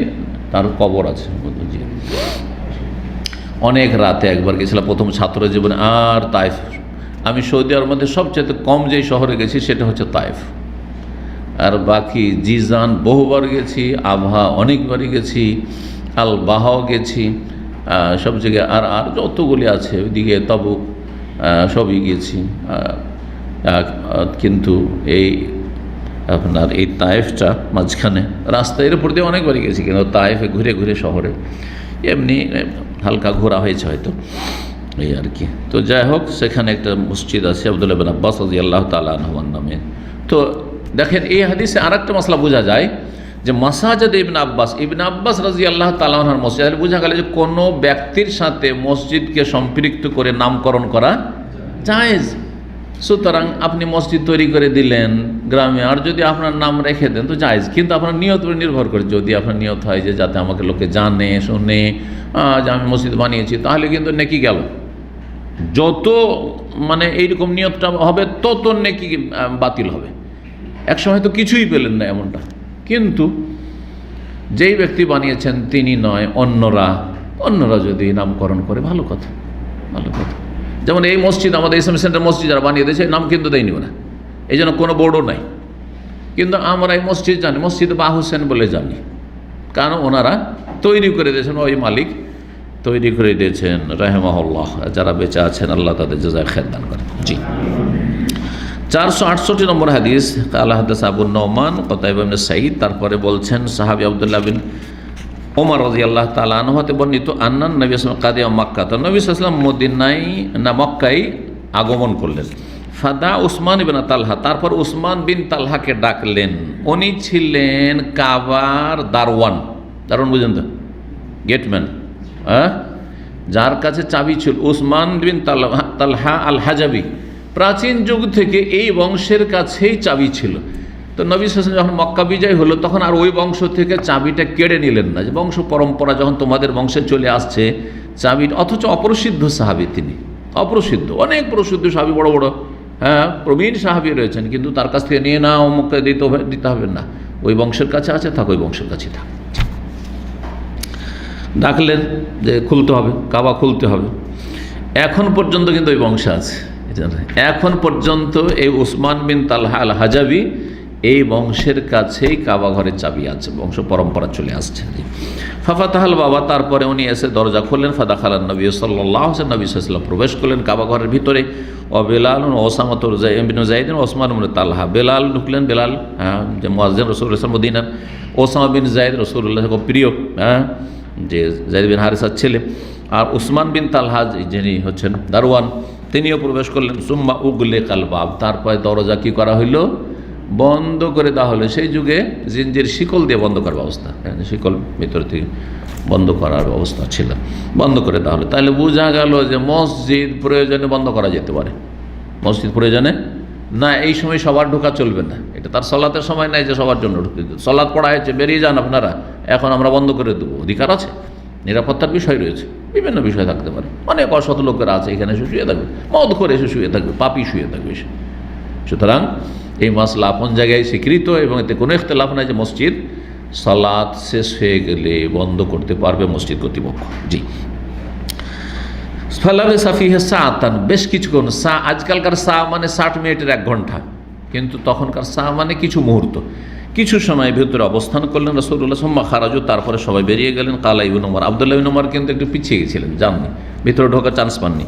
তার কবর আছে। অনেক রাতে একবার গেছিলাম প্রথম ছাত্র জীবনে। আর তায়েফ, আমি সৌদি আরবের মধ্যে সবচেয়ে কম যেই শহরে গেছি সেটা হচ্ছে তায়েফ, আর বাকি জিজান বহুবার গেছি, আবহা অনেকবারই গেছি, আল বাহাও গেছি, সব জায়গায় আর আর যতগুলি আছে ওইদিকে তাবুক সবই গেছি। কিন্তু এই আপনার এই তায়েফটা মাঝখানে রাস্তায় এর উপর দিয়ে অনেকবারই গেছি, কিন্তু তায়েফে ঘুরে ঘুরে শহরে এমনি হালকা ঘোরা হয়েছে হয়তো, এই আর কি। তো যাই হোক, সেখানে একটা মসজিদ আছে আব্দুল্লাহ বিন আব্বাস রাদিয়াল্লাহু তাআলা আনহুর নামে। তো দেখেন, এই হাদিসে আর একটা মসলা বোঝা যায় যে মাসাজিদ ইবনে আব্বাস রাদিয়াল্লাহু তাআলা আনহুর মসজিদ, বোঝা গেল যে কোনো ব্যক্তির সাথে মসজিদকে সম্পৃক্ত করে নামকরণ করা জায়েজ। সুতরাং আপনি মসজিদ তৈরি করে দিলেন গ্রামে, আর যদি আপনার নাম রেখে দেন তো জায়েজ, কিন্তু আপনার নিয়ত উপর নির্ভর করে। যদি আপনার নিয়ত হয় যে যাতে আমাকে লোকে জানে শোনে যে আমি মসজিদ বানিয়েছি, তাহলে কিন্তু নেকি গেল। যত মানে এইরকম নিয়তটা হবে তত নেকি বাতিল হবে। একসময় তো কিছুই পেলেন না এমনটা, কিন্তু যেই ব্যক্তি বানিয়েছেন তিনি নয়, অন্যরা যদি নামকরণ করে ভালো কথা, ভালো কথা। যেমন এই মসজিদ, আমাদের ইসলামিক সেন্টার মসজিদ যারা বানিয়ে দিয়েছে নাম কিন্তু দেয়নি ওরা, এই জন্য কোনো বোর্ডও নাই, কিন্তু আমরা এই মসজিদ জানি, মসজিদ বা হোসেন বলে জানি, কারণ ওনারা তৈরি করে দিয়েছেন, ওই মালিক তৈরি করে দিয়েছেন রাহিমাহুল্লাহ। যারা বেঁচে আছেন আল্লাহ তাদের জাযায়ে খায়র দান করেন। জি, 468 নম্বর হাদিস, কালা হাদাস আবু নোমান কতাইবা ইবনে সাঈদ, তারপরে বলছেন সাহাবী আব্দুল্লাহ বিন ওমর রাদিয়াল্লাহু তাআলা আনহু হতে বর্ণিত, আন্নান নবী সাল্লাল্লাহু আলাইহি ওয়াসাল্লাম কাদিয়া মক্কা, তো নবী সাল্লাল্লাহু আলাইহি ওয়াসাল্লাম মদিনায় না মক্কায় আগমন করলেন। ফাদা উসমান ইবনে তালহা, তারপর উসমান বিন তালহাকে ডাকলেন। উনি ছিলেন কাবার দারওয়ান বুঝেন তো, গেটম্যান, যার কাছে চাবি ছিল। উসমান বিন তালহা আল হাজাবি, প্রাচীন যুগ থেকে এই বংশের কাছেই চাবি ছিল। তো নবী সাল্লাল্লাহু আলাইহি ওয়াসাল্লাম যখন মক্কা বিজয় হলো, তখন আর ওই বংশ থেকে চাবিটা কেড়ে নিলেন না, যে বংশ পরম্পরা যখন তোমাদের বংশে চলে আসছে চাবি, অথচ অপ্রসিদ্ধ সাহাবী তিনি, অপ্রসিদ্ধ, অনেক প্রসিদ্ধ সাহাবী, বড় বড়, হ্যাঁ, প্রবীণ সাহাবী রয়েছেন, কিন্তু তার কাছ থেকে নিয়ে না, অমুককে দিতে হবে না, ওই বংশের কাছে আছে, থাক ওই বংশের কাছে থাক। ডাকলেন যে খুলতে হবে, কাবা খুলতে হবে। এখন পর্যন্ত কিন্তু ওই বংশ আছে, এখন পর্যন্ত এই উসমান বিন তালহা আল হাজাবি এই বংশের কাছেই কাবা ঘরের চাবি আছে, বংশ পরম্পরা চলে আসছে। ফাফাতাহাল বাবা, তারপরে উনি এসে দরজা খুললেন। ফাদাখালান নবী সাল্লাল্লাহু আলাইহি ওয়াসাল্লাম, নবী সাল্লাল্লাহু আলাইহি ওয়াসাল্লাম প্রবেশ করলেন কাবা ঘরের ভিতরে। ও বেলাল ও ওসামা ইবনে যায়েদ ও ওসমান ইবনে তালহা, বেলাল ঢুকলেন, বেলাল, হ্যাঁ, যে মুয়াজ্জিন রাসূলুল্লাহ মদিনার, ওসামা বিন যায়েদ রাসূলুল্লাহ খুব প্রিয়, হ্যাঁ, যে যায়েদ বিন হারিসার ছেলে, আর উসমান বিন তালহা যিনি হচ্ছেন দারওয়ান, তিনিও প্রবেশ করলেন। সুম্মা উগলিকাল বাব, তারপরে দরজা কি করা হইল? বন্ধ করে দেওয়া হলো। সেই যুগে জিনজির শিকল দিয়ে বন্ধ করার ব্যবস্থা, শিকল ভিতর থেকে বন্ধ করার ব্যবস্থা ছিল, বন্ধ করে দেওয়া হলো। তাহলে বোঝা গেল যে মসজিদ প্রয়োজনে বন্ধ করা যেতে পারে, মসজিদ প্রয়োজনে না এই সময় সবার ঢোকা চলবে না, এটা তার সলাতের সময় নাই যে সবার জন্য ঢুকতে দেবে। সলাৎ পড়া হয়েছে, বেরিয়ে যান আপনারা, এখন আমরা বন্ধ করে দেবো, অধিকার আছে, নিরাপত্তার বিষয় রয়েছে, বিভিন্ন বিষয় থাকতে পারে। অনেক অসৎ লোকেরা আছে, এখানে এসে শুয়ে থাকবে, মদ করে এসে শুয়ে থাকবে, পাপি শুয়ে থাকবে এসে। সুতরাং এই মাসলা আপন জায়গায় স্বীকৃত এবং এতে কোনো ইখতিলাফ নাই যে মসজিদ সালাত শেষ হয়ে গেলে বন্ধ করতে পারবে মসজিদ কর্তৃপক্ষ। জি, ফালাবে সাফিহে সাআতান, বেশ কিছুক্ষণ। আজকালকার মানে 60 মিনিটের 1 ঘন্টা, কিন্তু তখনকার মানে কিছু মুহূর্ত, কিছু সময় ভিতরে অবস্থান করলেন রাসূলুল্লাহ সুম্মা খারাজু, তারপরে সবাই বেরিয়ে গেলেন। কালা ইবনে উমর, আব্দুল্লাহ ইবনে উমর কিন্তু একটু পিছিয়ে গেছিলেন, যাননি, ভিতরে ঢোকার চান্স পাননি।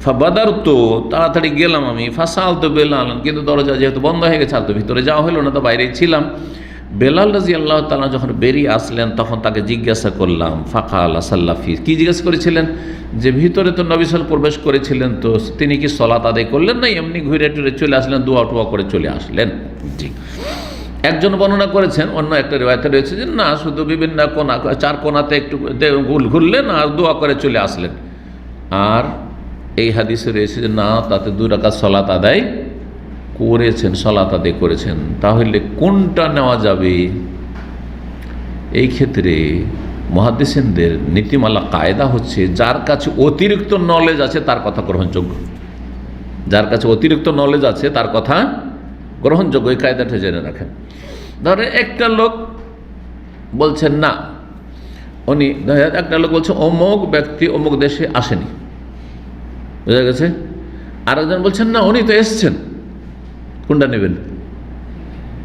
ফাবাদারতু, তাড়াতাড়ি গেলাম আমি। ফাসালতু বেলাল, কিন্তু দরজা যেহেতু বন্ধ হয়ে গেছে আর তো ভিতরে যাওয়া হলো না, তো বাইরেই ছিলাম। বেলাল রাদিয়াল্লাহু তাআলা যখন বেরিয়ে আসলেন তখন তাকে জিজ্ঞাসা করলাম, ফাকাল সাল্লাফি, কি জিজ্ঞাসা করেছিলেন? যে ভিতরে তো নবী সাল্লাল্লাহু প্রবেশ করেছিলেন, তো তিনি কি সালাত আদায় করলেন না এমনি ঘুরে টুরে চলে আসলেন, দোয়া টোয়া করে চলে আসলেন? জি, একজন বর্ণনা করেছেন, অন্য একটা রিওয়ায়াতে রয়েছে যে না, শুধু বিভিন্ন কোনা, 4 কোনাতে একটু ঘুরলেন আর দোয়া করে চলে আসলেন। আর এই হাদিসে রয়েছে যে না, তাতে 2 রাকাত সালাত আদায় করেছেন, সালাত আদায় করেছেন। তাহলে কোনটা নেওয়া যাবে? এই ক্ষেত্রে মুহাদ্দিসিনদের নীতিমালা কায়দা হচ্ছে, যার কাছে অতিরিক্ত নলেজ আছে তার কথা গ্রহণযোগ্য, যার কাছে অতিরিক্ত নলেজ আছে তার কথা গ্রহণযোগ্য। এই কায়দাটা জেনে রাখেন। ধরেন একটা লোক বলছেন না, উনি একটা লোক বলছে অমুক ব্যক্তি অমুক দেশে আসেনি, বুঝা গেছে। আরেকজন বলছেন না, উনি তো এসছেন। কোনটা নেবেন?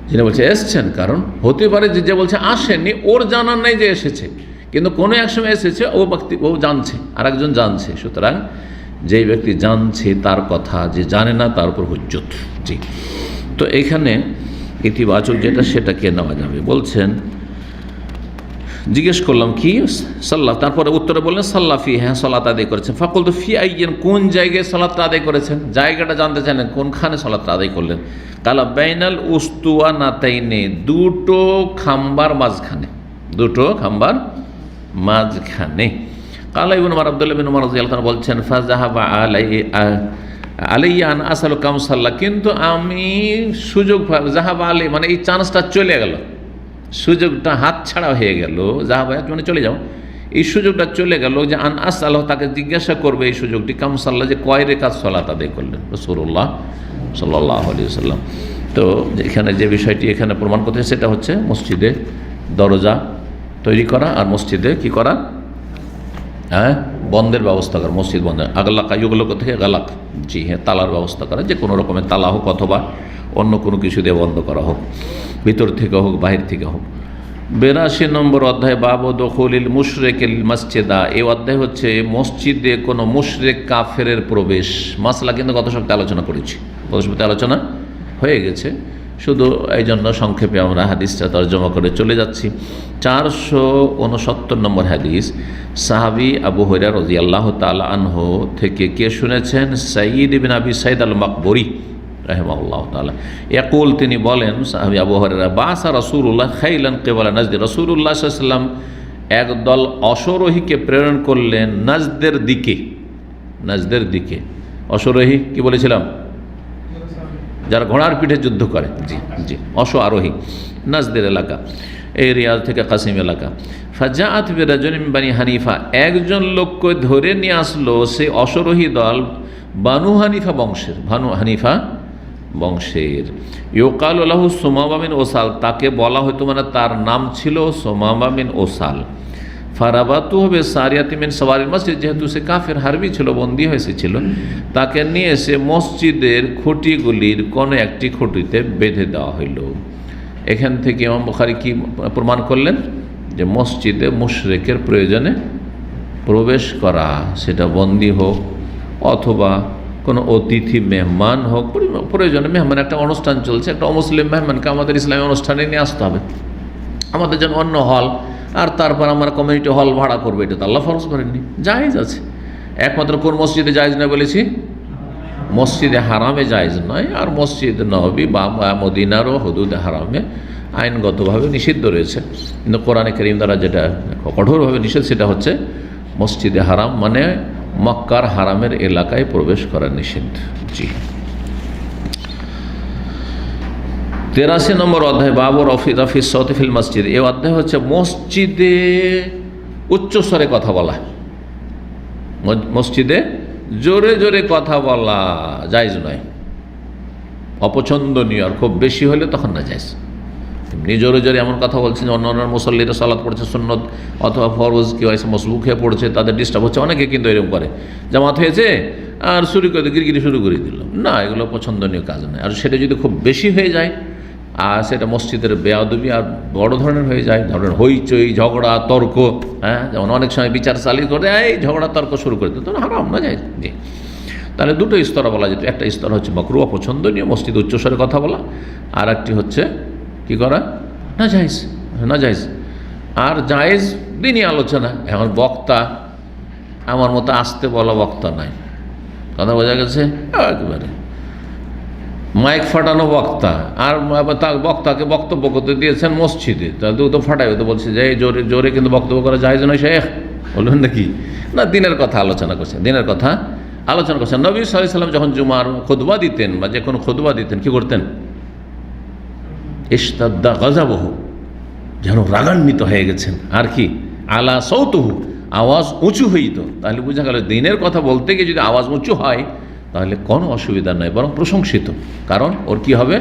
যিনি বলছে এসছেন, কারণ হতে পারে যে বলছে আসেননি ওর জানা নেই যে এসেছে, কিন্তু কোনো এক সময় এসেছে, ও ব্যক্তি ও জানছে, আর একজন জানছে। সুতরাং যেই ব্যক্তি জানছে তার কথা, যে জানে না তার উপর হুজ্জত। জি, তো এখানে ইতিবাচক যেটা সেটাকে নেওয়া যাবে। বলছেন, জিজ্ঞেস করলাম কি সাল্লাহ, তারপরে উত্তরে বললেন সাল্লাফি, হ্যাঁ সালাত আদায় করেছেন। ফাকুল তো ফি আইয়েন, কোন জায়গায় সালাতটা আদায় করেছেন, জায়গাটা জানতে চাইলেন, কোনখানে সালাতটা আদায় করলেন। কালা বাইনাল উস্তুয়া নাতাইনে, 2টো খাম্বার মাঝখানে, 2টো খাম্বার মাঝখানে। কালা ইবনে উমর, আব্দুল্লাহ ইবনে উমর রাদিয়াল্লাহু আনহু বলছেন, ফাযাহাবা আলাইয়া আন আসালু কাম সাল্লাহ, কিন্তু আমি সুযোগ, জাহাবা আলাই মানে এই চান্সটা চলে গেল, সুযোগটা হাত ছাড়া হয়ে গেল। জাহাবা মানে চলে যাও, এই সুযোগটা চলে গেল যে আন আসালহ, তাকে জিজ্ঞাসা করবে এই সুযোগটি, কাম সাল্লাহ, যে কয় রাকাত সালাত আদায় করলেন রাসূলুল্লাহ সাল্লাল্লাহু আলাইহি ওয়াসাল্লাম। তো এখানে যে বিষয়টি এখানে প্রমাণ করতে, সেটা হচ্ছে মসজিদে দরজা তৈরি করা আর মসজিদে কি করা, হ্যাঁ বন্ধের ব্যবস্থা করা, মসজিদ বন্ধ, আগলাক আইগুলো থেকে গালাক, জি হ্যাঁ তালার ব্যবস্থা করা, যে কোনো রকমের তালা হোক অথবা অন্য কোনো কিছু দিয়ে বন্ধ করা হোক, ভিতর থেকে হোক বাহির থেকে হোক। 82 নম্বর অধ্যায়, বাবু দখুলিল মুশরিকিল মসজিদা। এই অধ্যায় হচ্ছে মসজিদে কোনো মুশরিক কাফেরের প্রবেশ। মাসলা কিন্তু গত সপ্তাহে আলোচনা করেছি, গত সপ্তাহে আলোচনা হয়ে গেছে, শুধু এই জন্য সংক্ষেপে আমরা হাদিসটা তর্জমা করে চলে যাচ্ছি। 469 নম্বর হাদিস, সাহাবী আবু হুরায়রা রাদিয়াল্লাহু তাআলা আনহু থেকে কে শুনেছেন? সাঈদ ইবনে আবি সাঈদ আল মাকবুরি রাহিমাহুল্লাহু তাআলা ইয়াকুল, তিনি বলেন, সাহাবী আবু হুরায়রা, বাসা রাসূলুল্লাহ খাইলান কিবালা নাজদ, রাসূলুল্লাহ সাল্লাল্লাহু আলাইহি ওয়াসাল্লাম একদল অশ্বরোহীকে প্রেরণ করলেন নাজদের দিকে। নাজদের দিকে, অশ্বরোহী কি বলেছিলাম? যারা ঘোড়ার পিঠে যুদ্ধ করে, জি জি, অশ্ব আরোহী, নাজদের এলাকা, এই রিয়াজ থেকে কাসিম এলাকা। ফাজাআত বিরাজুলিন মিন বানি হানিফা, একজন লোককে ধরে নিয়ে আসলো সেই অশ্বরোহী দল বানু হানিফা বংশের, বানু হানিফা বংশের। ইউকালু লাহু সুমামা বিন ওসাল, তাকে বলা হয়তো মানে তার নাম ছিল সুমামা বিন ওসাল। ফারাবাতু হবে সারিয়াতি মিন সাওয়ারিল মসজিদ, যেহেতু সে কাফের হারবি ছিল, বন্দী হয়েছিল, তাকে নিয়ে এসে মসজিদের খুঁটিগুলির কোনো একটি খুঁটিতে বেঁধে দেওয়া হইল। এখান থেকে ইমাম বুখারী কি প্রমাণ করলেন? যে মসজিদে মুশরিকের প্রয়োজনে প্রবেশ করা, সেটা বন্দী হোক অথবা কোনো অতিথি মেহমান হোক, প্রয়োজনে মেহমান, একটা অনুষ্ঠান চলছে, একটা অমুসলিম মেহমানকে আমাদের ইসলামী অনুষ্ঠানে নিয়ে আসতে হবে, আমাদের জন্য অন্য হল, আর তারপর আমরা কমিউনিটি হল ভাড়া করবো, এটা তো আল্লাহ ফরজ করেননি, জায়েজ আছে। একমাত্র কোন মসজিদে জায়েজ নয় বলেছি? মসজিদে হারামে জায়েজ নয়, আর মসজিদ নববী বা মদিনারও হুদুদে হারামে আইনগতভাবে নিষিদ্ধ রয়েছে, কিন্তু কোরআনে কারীম দ্বারা যেটা কঠোরভাবে নিষেধ, সেটা হচ্ছে মসজিদে হারাম, মানে মক্কার হারামের এলাকায় প্রবেশ করা নিষিদ্ধ। জি। 83 নম্বর অধ্যায় বাবু রফি সৌতি ফিল মসজিদ। এই অধ্যায় হচ্ছে মসজিদে উচ্চস্বরে কথা বলা। মসজিদে জোরে জোরে কথা বলা জায়েজ নয়, অপছন্দনীয়। আর খুব বেশি হলে তখন না জায়েজ। এমনি জোরে জোরে এমন কথা বলছেন, অন্য অন্য মুসল্লিরা সালাত পড়ছে, সুন্নত অথবা ফরজ কেউ হয়েছে মসবুক হয়ে পড়ছে, তাদের ডিস্টার্ব হচ্ছে। অনেকে কিন্তু এরকম করে, জামাত হয়েছে আর শুরু করে গিরগিরি শুরু করে দিল। না, এগুলো পছন্দনীয় কাজ নয়। আর সেটা যদি খুব বেশি হয়ে যায় আর সেটা মসজিদের বেয়াদবি আর বড় ধরনের হয়ে যায়, ধরেন হইচই, ঝগড়া, তর্ক, হ্যাঁ, যেমন অনেক সময় বিচার চালিয়ে করে এই ঝগড়া তর্ক শুরু করে দিত, তখন হারাম না যায়। জি, তাহলে দুটো স্তর বলা যেত। একটা স্তর হচ্ছে মাকরুহ, অপছন্দনীয়, মসজিদে উচ্চস্বরে কথা বলা। আর একটি হচ্ছে কি করা, না জায়েজ, না জায়েজ। আর জায়েজ দিনই আলোচনা। এখন বক্তা আমার মতো আসতে বলা বক্তা নাই, কথা বোঝা গেছে? একেবারে মাইক ফাটানো বক্তা, আর বক্তাকে বক্তব্য করতে দিয়েছেন মসজিদে, তাহলে তো ফাটাই তো বলছে যে জোরে জোরে কিন্তু বক্তব্য করা জায়েজ নয়। শেখ বলবেন নাকি? না, দিনের কথা আলোচনা করছেন, দিনের কথা আলোচনা করছেন। নবী সাল্লাল্লাহু আলাইহি ওয়াসাল্লাম যখন জুমার খুতবা দিতেন বা যে কোনো খুতবা দিতেন, কি করতেন? ইশতাদ্দা গাযাবহু, যেন রাগান্বিত হয়ে গেছেন। আর কি, আলা সৌতুহু, আওয়াজ উঁচু হইত। তাহলে বোঝা গেল দিনের কথা বলতে গিয়ে যদি আওয়াজ উঁচু হয় তাহলে কোনো অসুবিধা নয়, বরং প্রশংসিত। কারণ ওর কি হবে,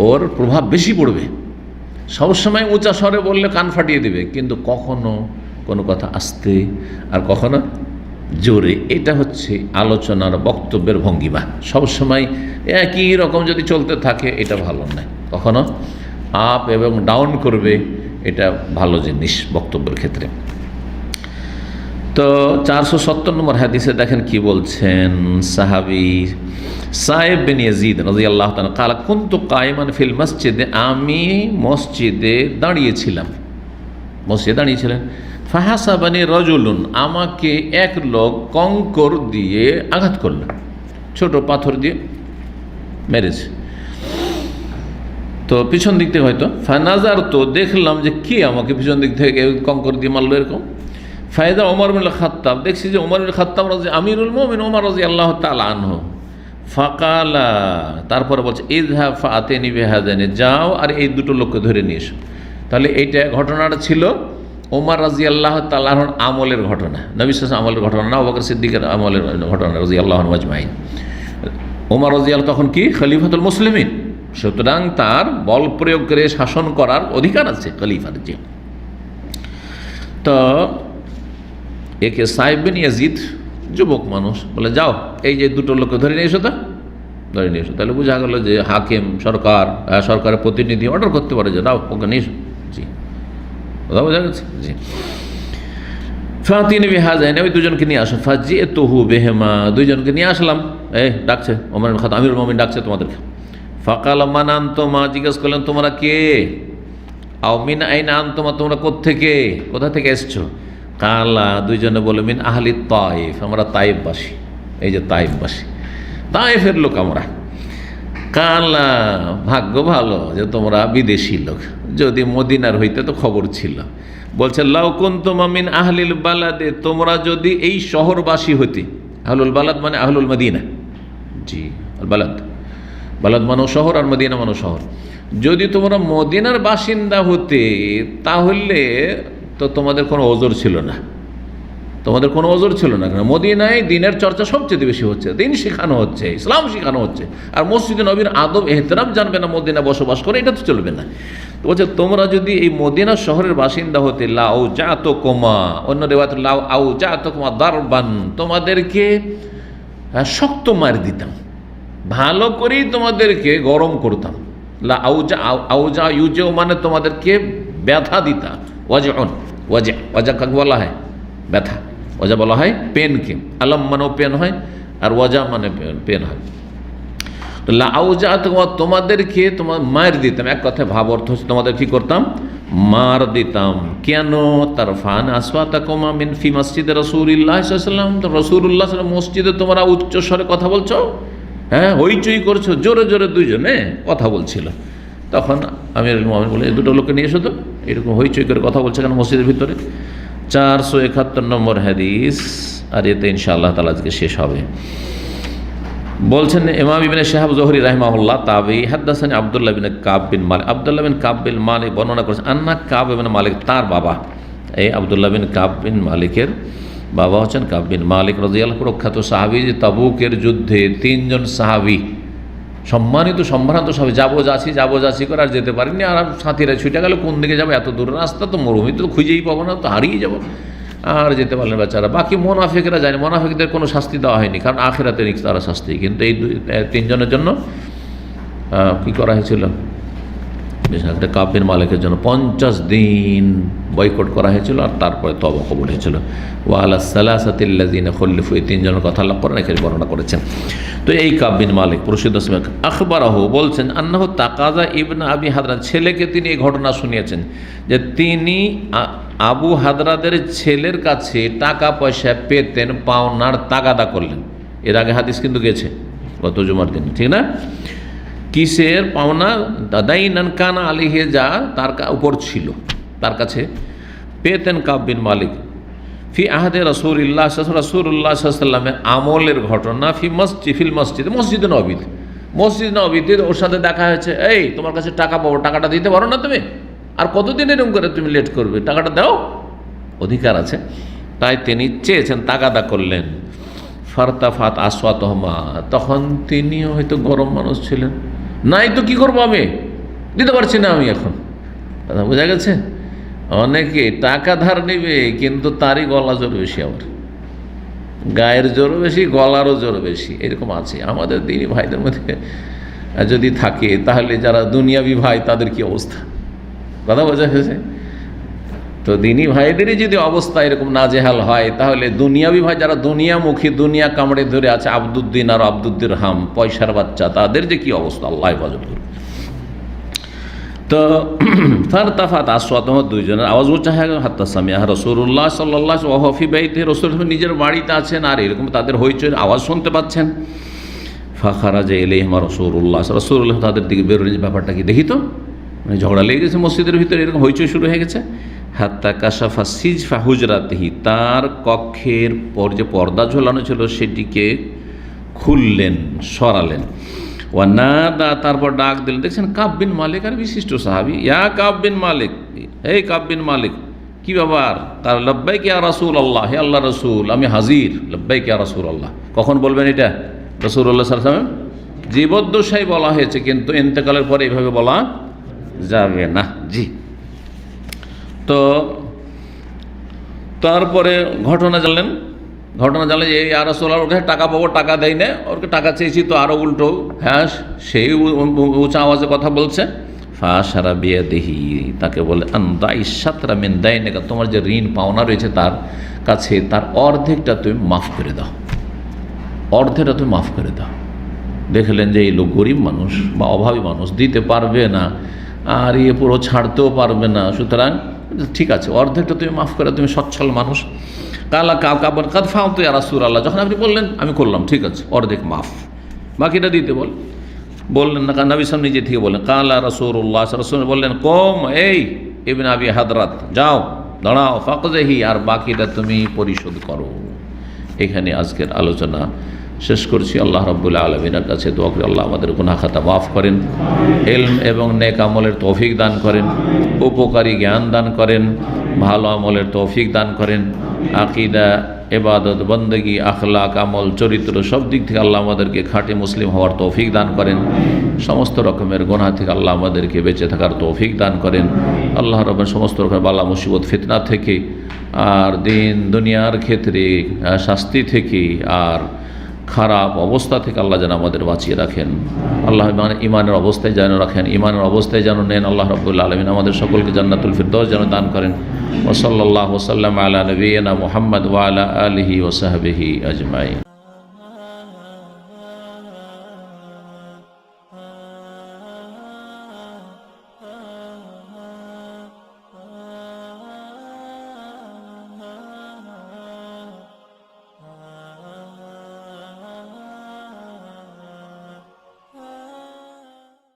ওর প্রভাব বেশি পড়বে। সবসময় উঁচা স্বরে বললে কান ফাটিয়ে দেবে, কিন্তু কখনো কোনো কথা আস্তে আর কখনো জোরে। এটা হচ্ছে আলোচনার বক্তব্যের ভঙ্গিমা। সবসময় একই রকম যদি চলতে থাকে এটা ভালো নয়। কখনো আপ এবং ডাউন করবে, এটা ভালো জিনিস বক্তব্যের ক্ষেত্রে। তো 470 নম্বর হাদিসে দেখেন কি বলছেন সাহাবী সায়েব বিন ইয়াজিদ রাদিয়াল্লাহু তাআলা قال كنت قائما في المسجد, আমি মসজিদে দাঁড়িয়েছিলাম, মসজিদে দাঁড়িয়েছিলেন। ফাহাসাবানি রাজুলুন, আমাকে এক লোক কঙ্কর দিয়ে আঘাত করল, ছোট পাথর দিয়ে মেরেছে। তো পিছন দিক থেকে হয়তো ফানাজার, তো দেখলাম যে কি আমাকে পিছন দিক থেকে কঙ্কর দিয়ে মারলো এরকম। ফায়দা ওমর বিন খাত্তাব, দেখছি যে ওমর বিন খাত্তাব আমিরুল মুমিনিন ওমর রাদিয়াল্লাহু তাআলা আনহু। ফাকালা, তারপরে বলছে ইযহাব ফাআতিনি বিহাযানি, যাও আর এই দুটো লোককে ধরে নিয়ে এসো। তাহলে এইটা ঘটনাটা ছিল ওমর রাদিয়াল্লাহু তাআলা আনহুর আমলের ঘটনা, নবী সাল্লাল্লাহু আলাইহি ওয়াসাল্লাম আমলের ঘটনা না, আবু বকর সিদ্দিকের আমলের ঘটনা রাদিয়াল্লাহু আনহু আজমাইন। ওমর রাদিয়াল্লাহু তখন কি খলিফাতুল মুসলিমিন, সুতরাং তার বল প্রয়োগ করে শাসন করার অধিকার আছে খলিফার। যে তো একে সায়েব বিন ইয়াজিদ, যুবক মানুষ, বলে যাও এই যে দুটো লোককে ধরে নিয়ে এসো, ধরে নিয়ে এসো। তাহলে বোঝা গেল যে হাকিম, সরকারের প্রতিনিধি অর্ডার করতে পারে যে দাও ওকে নিয়ে এসো। জি, কথা বোঝা গেছে? জি। ফাতিনি বিহাযানি, ওই দুজনকে নিয়ে আসো। ফাজিতুহু বিহিমা, দুইজনকে নিয়ে আসলাম। ডাকছে ওমর বিন খাত্তাব, আমিরুল মুমিনিন ডাকছে তোমাদেরকে। ফাকাল মান আনতুমা, জিজ্ঞেস করলেন তোমরা কে? আও মিন আইনা আনতুমা, তোমরা কোথা থেকে এসছো? কালা, দুইজনে বলে মিন আহলি তাইফ, আমরা তাইফবাসী। এই যে তাইফবাসী, তাইফের লোক আমরা। কালা, ভাগ্য ভালো যে তোমরা বিদেশি লোক, যদি মদিনার হইতে তো খবর ছিল। বলছে লাউ কুনতুম মিন আহলিল বালাদে, তোমরা যদি এই শহরবাসী হইতে। আহলুল বালাদ মানে আহলুল মদিনা। জি, বালাদ, বালাদ মানো শহর আর মদিনা মানো শহর। যদি তোমরা মদিনার বাসিন্দা হতে তাহলে তো তোমাদের কোনো ওজর ছিল না, তোমাদের কোনো ওজর ছিল না। কারণ মদিনায় দিনের চর্চা সবচেয়ে বেশি হচ্ছে, দিন শেখানো হচ্ছে, ইসলাম শেখানো হচ্ছে। আর মসজিদে নবীর আদব এহতেরাম জানবে না মদিনা বসবাস করে, এটা তো চলবে না। তো বলছে তোমরা যদি এই মদিনা শহরের বাসিন্দা হতে, লাউ জাতুকুমা, অন্য রিওয়ায়াত লাউ আউ জাতুকুমা দারবান, তোমাদেরকে শক্ত মার দিতাম, ভালো করেই তোমাদেরকে গরম করতাম। লা আউজা, আউজা ইউজেও মানে তোমাদেরকে ব্যথা দিতাম। ওয়াজউন, ওয়াজা কাকে বলা হয়? ব্যথা। ওয়াজা বলা হয় পেনকে, আলম মানেও পেন হয়, আর ওয়াজা মানে পেন হয়। তো লা আউজা, তোমাদেরকে মার দিতাম। এক কথায় ভাব অর্থ হচ্ছে তোমাদের কি করতাম? মার দিতাম। কেন? তারফান আসওয়াতাকুমা মিন ফি মসজিদে রাসূলুল্লাহ সাল্লাল্লাহু আলাইহি ওয়াসাল্লাম, তো রাসূলুল্লাহ সাল্লাল্লাহু আলাইহি ওয়াসাল্লাম মসজিদে তোমরা উচ্চ স্বরে কথা বলছো, হ্যাঁ, হইচই করছো, জোরে জোরে দুইজনে কথা বলছিল। তখন আমিরুল মুমিনিন বলে দুটো লোককে নিয়ে এসো তো, এরকম হইচই করে কথা বলছে কেন মসজিদের ভিতরে? 471 নম্বর হাদিস, আর এতে ইনশাআল্লাহ তাআলা আজকে শেষ হবে। বলছেন ইমাম ইবনে শিহাব জোহরি রাহিমাহুল্লাহ তাবি হাদ্দাসানি আব্দুল্লাহ বিন কাব বিন মালিক, আব্দুল্লাহ বিন কাব বিন মালিক বর্ণনা করেছেন আন্না কাব বিন মালিক, তার বাবা এই আব্দুল্লাহ বিন কাব বিন মালিকের বাবা হচ্ছেন কাব বিন মালিক রাদিয়াল্লাহু প্রখ্যাত সাহাবী, যে তাবুকের যুদ্ধে 3 জন সাহাবী সম্মানিত সম্ভ্রান্ত সাহাবী যাবো করে আর যেতে পারেনি, আর সাথীরা ছুটে গেল, কোন দিকে যাবো, এত দূর রাস্তা, তো মরুভূমিতে তো খুঁজেই পাবো না, তো হারিয়ে যাবো, আর যেতে পারলেন বেচারা। বাকি মোনাফিকরা জানে, মোনাফিকদের কোনো শাস্তি দেওয়া হয়নি, কারণ আখিরাতে তারা শাস্তি, কিন্তু এই 3 জনের জন্য কি করা হয়েছিল, একটা কাব বিন মালিকের জন্য 50 দিন বয়কট করা হয়েছিল, আর তারপরে তওবা কবুল হয়েছিল। ওয়া আলা সালাসাতিল্লাযিনা খুলিফু, এই 3 জনের কথা আল্লাহ কোরআনে কারীমে বর্ণনা করেছেন। তো এই কাব বিন মালিক প্রসিদ্ধ আখবরাহু বলছেন আন্নাহু তাকাজা ইবনে আবি হাদরাদ, ছেলেকে তিনি এই ঘটনা শুনিয়েছেন যে তিনি আবু হাদরাদের ছেলের কাছে টাকা পয়সা পেতেন, পাওনার তাগাদা করলেন। এর আগে হাদিস কিন্তু গেছে গত জুমার দিন, ঠিক না? কিসের পাওনা? দাদাইনান কানা আলিহে, যা তার উপর ছিল, তার কাছে পেতেন কাব বিন মালিক। ফি আহাদে রাসূলুল্লাহ সাল্লামের আমলের ঘটনা, মসজিদে নববীতে ওর সাথে দেখা হয়েছে, এই তোমার কাছে টাকা পাবো, টাকাটা দিতে পারো না তুমি, আর কতদিন এরকম করে তুমি লেট করবে, টাকাটা দাও, অধিকার আছে। তাই তিনি চেয়েছেন, তাগাদা করলেন। ফারতাফাত আসওয়াতহুমা, তখন তিনি হয়তো গরম মানুষ ছিলেন, নাই তো কি করবো, আমি দিতে পারছি না আমি এখন, কথা বোঝা গেছে? অনেকে টাকা ধার নেবে, কিন্তু তারই গলা জোর বেশি, আবার গায়ের জোর বেশি, গলারও জোর বেশি, এরকম আছে আমাদের দিনী ভাইদের মধ্যে। যদি থাকে তাহলে যারা দুনিয়াবি ভাই তাদের কি অবস্থা, কথা বোঝা গেছে? তো দিনী ভাইদেরই যদি অবস্থা এরকম নাজেহাল হয়, তাহলে দুনিয়াবি ভাই যারা দুনিয়ামুখী, দুনিয়া কামড়ে ধরে আছে, আব্দুদ্দিন আর আব্দুদ্দির হাম, পয়সার বাচ্চা, তাদের যে কি অবস্থা, আল্লাহ হেফাজত করুন। তো ফারতাফাত আসওয়াতহুম, 2 জনের আওয়াজ উচ্চ হয়ে গেল। হাত্তা সামিআ রাসূলুল্লাহ সাল্লাল্লাহু আলাইহি ওয়া ফি বাইতিহি, রাসূল নিজের বাড়িতে আছেন, আর এরকম তাদের হইচই আওয়াজ শুনতে পাচ্ছেন। ফাখারাজা ইলাইহিম রাসূলুল্লাহ তাদের দিকে বেরোলেন, ব্যাপারটা কি দেখি তো, মানে ঝগড়া লেগে গেছে মসজিদের ভিতরে, এরকম হইচই শুরু হয়ে গেছে। হাত্তা কাশাফা সিজফা হুজরাতিহি, তার কক্ষের পর যে পর্দা ঝোলানো ছিল সেটিকে খুললেন, সরালেন। ওয়া নাদা, তারপর ডাক দিলেন, দেখছেন কাব বিন মালিক, আর বিশিষ্ট সাহাবী, ইয়া কাব বিন মালিক, এই কাব বিন মালিক, কি ব্যাপার? তার লব্বাইক ইয়া রাসূলুল্লাহ, হে আল্লাহ রাসূল, আমি হাজির, লব্বাইক ইয়া রাসূলুল্লাহ। কখন বলবেন এটা? রাসূলুল্লাহ সাল্লাল্লাহু আলাইহি ওয়াসাল্লাম জীবদ্দশায় বলা হয়েছে, কিন্তু ইন্তেকালের পরে এইভাবে বলা যাবে না। জি। তো তারপরে ঘটনা জানলেন যে ইয়া রাসূলুল্লাহ, ওর কাছে টাকা পাবো, টাকা দেয় না, ওর টাকা চেয়েছি তো আরও উল্টো, হ্যাঁ সেই উঁচা আওয়াজে কথা বলছে। ফাশারা বিয়াদিহি, তাকে বলে আনতা ইশাতরা মিন দাইনিকা, তোমার যে ঋণ পাওনা রয়েছে তার কাছে, তার অর্ধেকটা তুমি মাফ করে দাও, অর্ধেকটা তুমি মাফ করে দাও। দেখলেন যে এই লোক গরিব মানুষ বা অভাবী মানুষ, দিতে পারবে না, আর পুরো ছাড়তেও পারবে না, সুতরাং ঠিক আছে, অর্ধেকটা তুমি মাফ করে, তুমি সচ্ছল মানুষ। কালা কাদ ফাউতু ইয়া রাসূলুল্লাহ, যখন আপনি বললেন আমি করলাম, ঠিক আছে, অর্ধেক মাফ, বাকিটা দিতে বললেন না, কারণ নবী সাল্লাল্লাহু নিজে থেকে বললেন। কালা রাসূলুল্লাহ, রাসূল বললেন, কম, এই ইবনে আবি হাদরাত, যাও দাঁড়াও, ফাকযাহি, আর বাকিটা তুমি পরিশোধ করো। এখানে আজকের আলোচনা শেষ করছি। আল্লাহ রাব্বুল আলামিনের কাছে দোয়া করি, আল্লাহ আমাদের গুনাহ খাতা মাফ করেন, ইলম এবং নেক আমলের তৌফিক দান করেন, উপকারী জ্ঞান দান করেন, ভালো আমলের তৌফিক দান করেন, আকীদা, ইবাদত, বন্দেগী, আখলাক, আমল, চরিত্র সব দিক থেকে আল্লাহ আমাদেরকে খাঁটি মুসলিম হওয়ার তৌফিক দান করেন, সমস্ত রকমের গুনাহ থেকে আল্লাহ আমাদেরকে বেঁচে থাকার তৌফিক দান করেন। আল্লাহ রাব্বুল সমস্ত রকমের বালা মুসিবত ফিতনা থেকে, আর দিন দুনিয়ার ক্ষেত্রে শাস্তি থেকে, আর খারাপ অবস্থা থেকে আল্লাহ যেন আমাদের বাঁচিয়ে রাখেন। আল্লাহ ইমানের অবস্থায় যেন রাখেন, ইমানের অবস্থায় যেন নেন। আল্লাহ রাব্বুল আলামিন আমাদের সকলকে জান্নাতুল ফিরদৌস যেন দান করেন। ওয়া সাল্লাল্লাহু ওয়া সাল্লাম আলা নবিয়িনা মুহাম্মদ ওয়া আলা আলিহি ওয়া সাহবিহি আজমাইন।